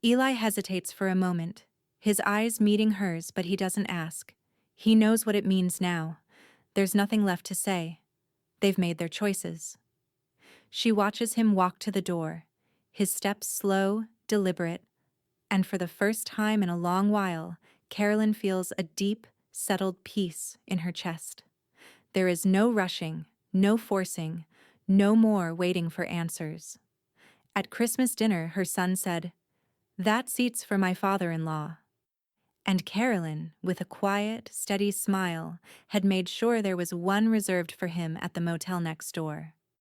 Eli hesitates for a moment, his eyes meeting hers, but he doesn't ask. He knows what it means now. There's nothing left to say. They've made their choices. She watches him walk to the door, his steps slow, deliberate, and for the first time in a long while, Carolyn feels a deep, settled peace in her chest. There is no rushing, no forcing, no more waiting for answers. At Christmas dinner, her son said, "That seat's for my father-in-law." And Carolyn, with a quiet, steady smile, had made sure there was one reserved for him at the motel next door.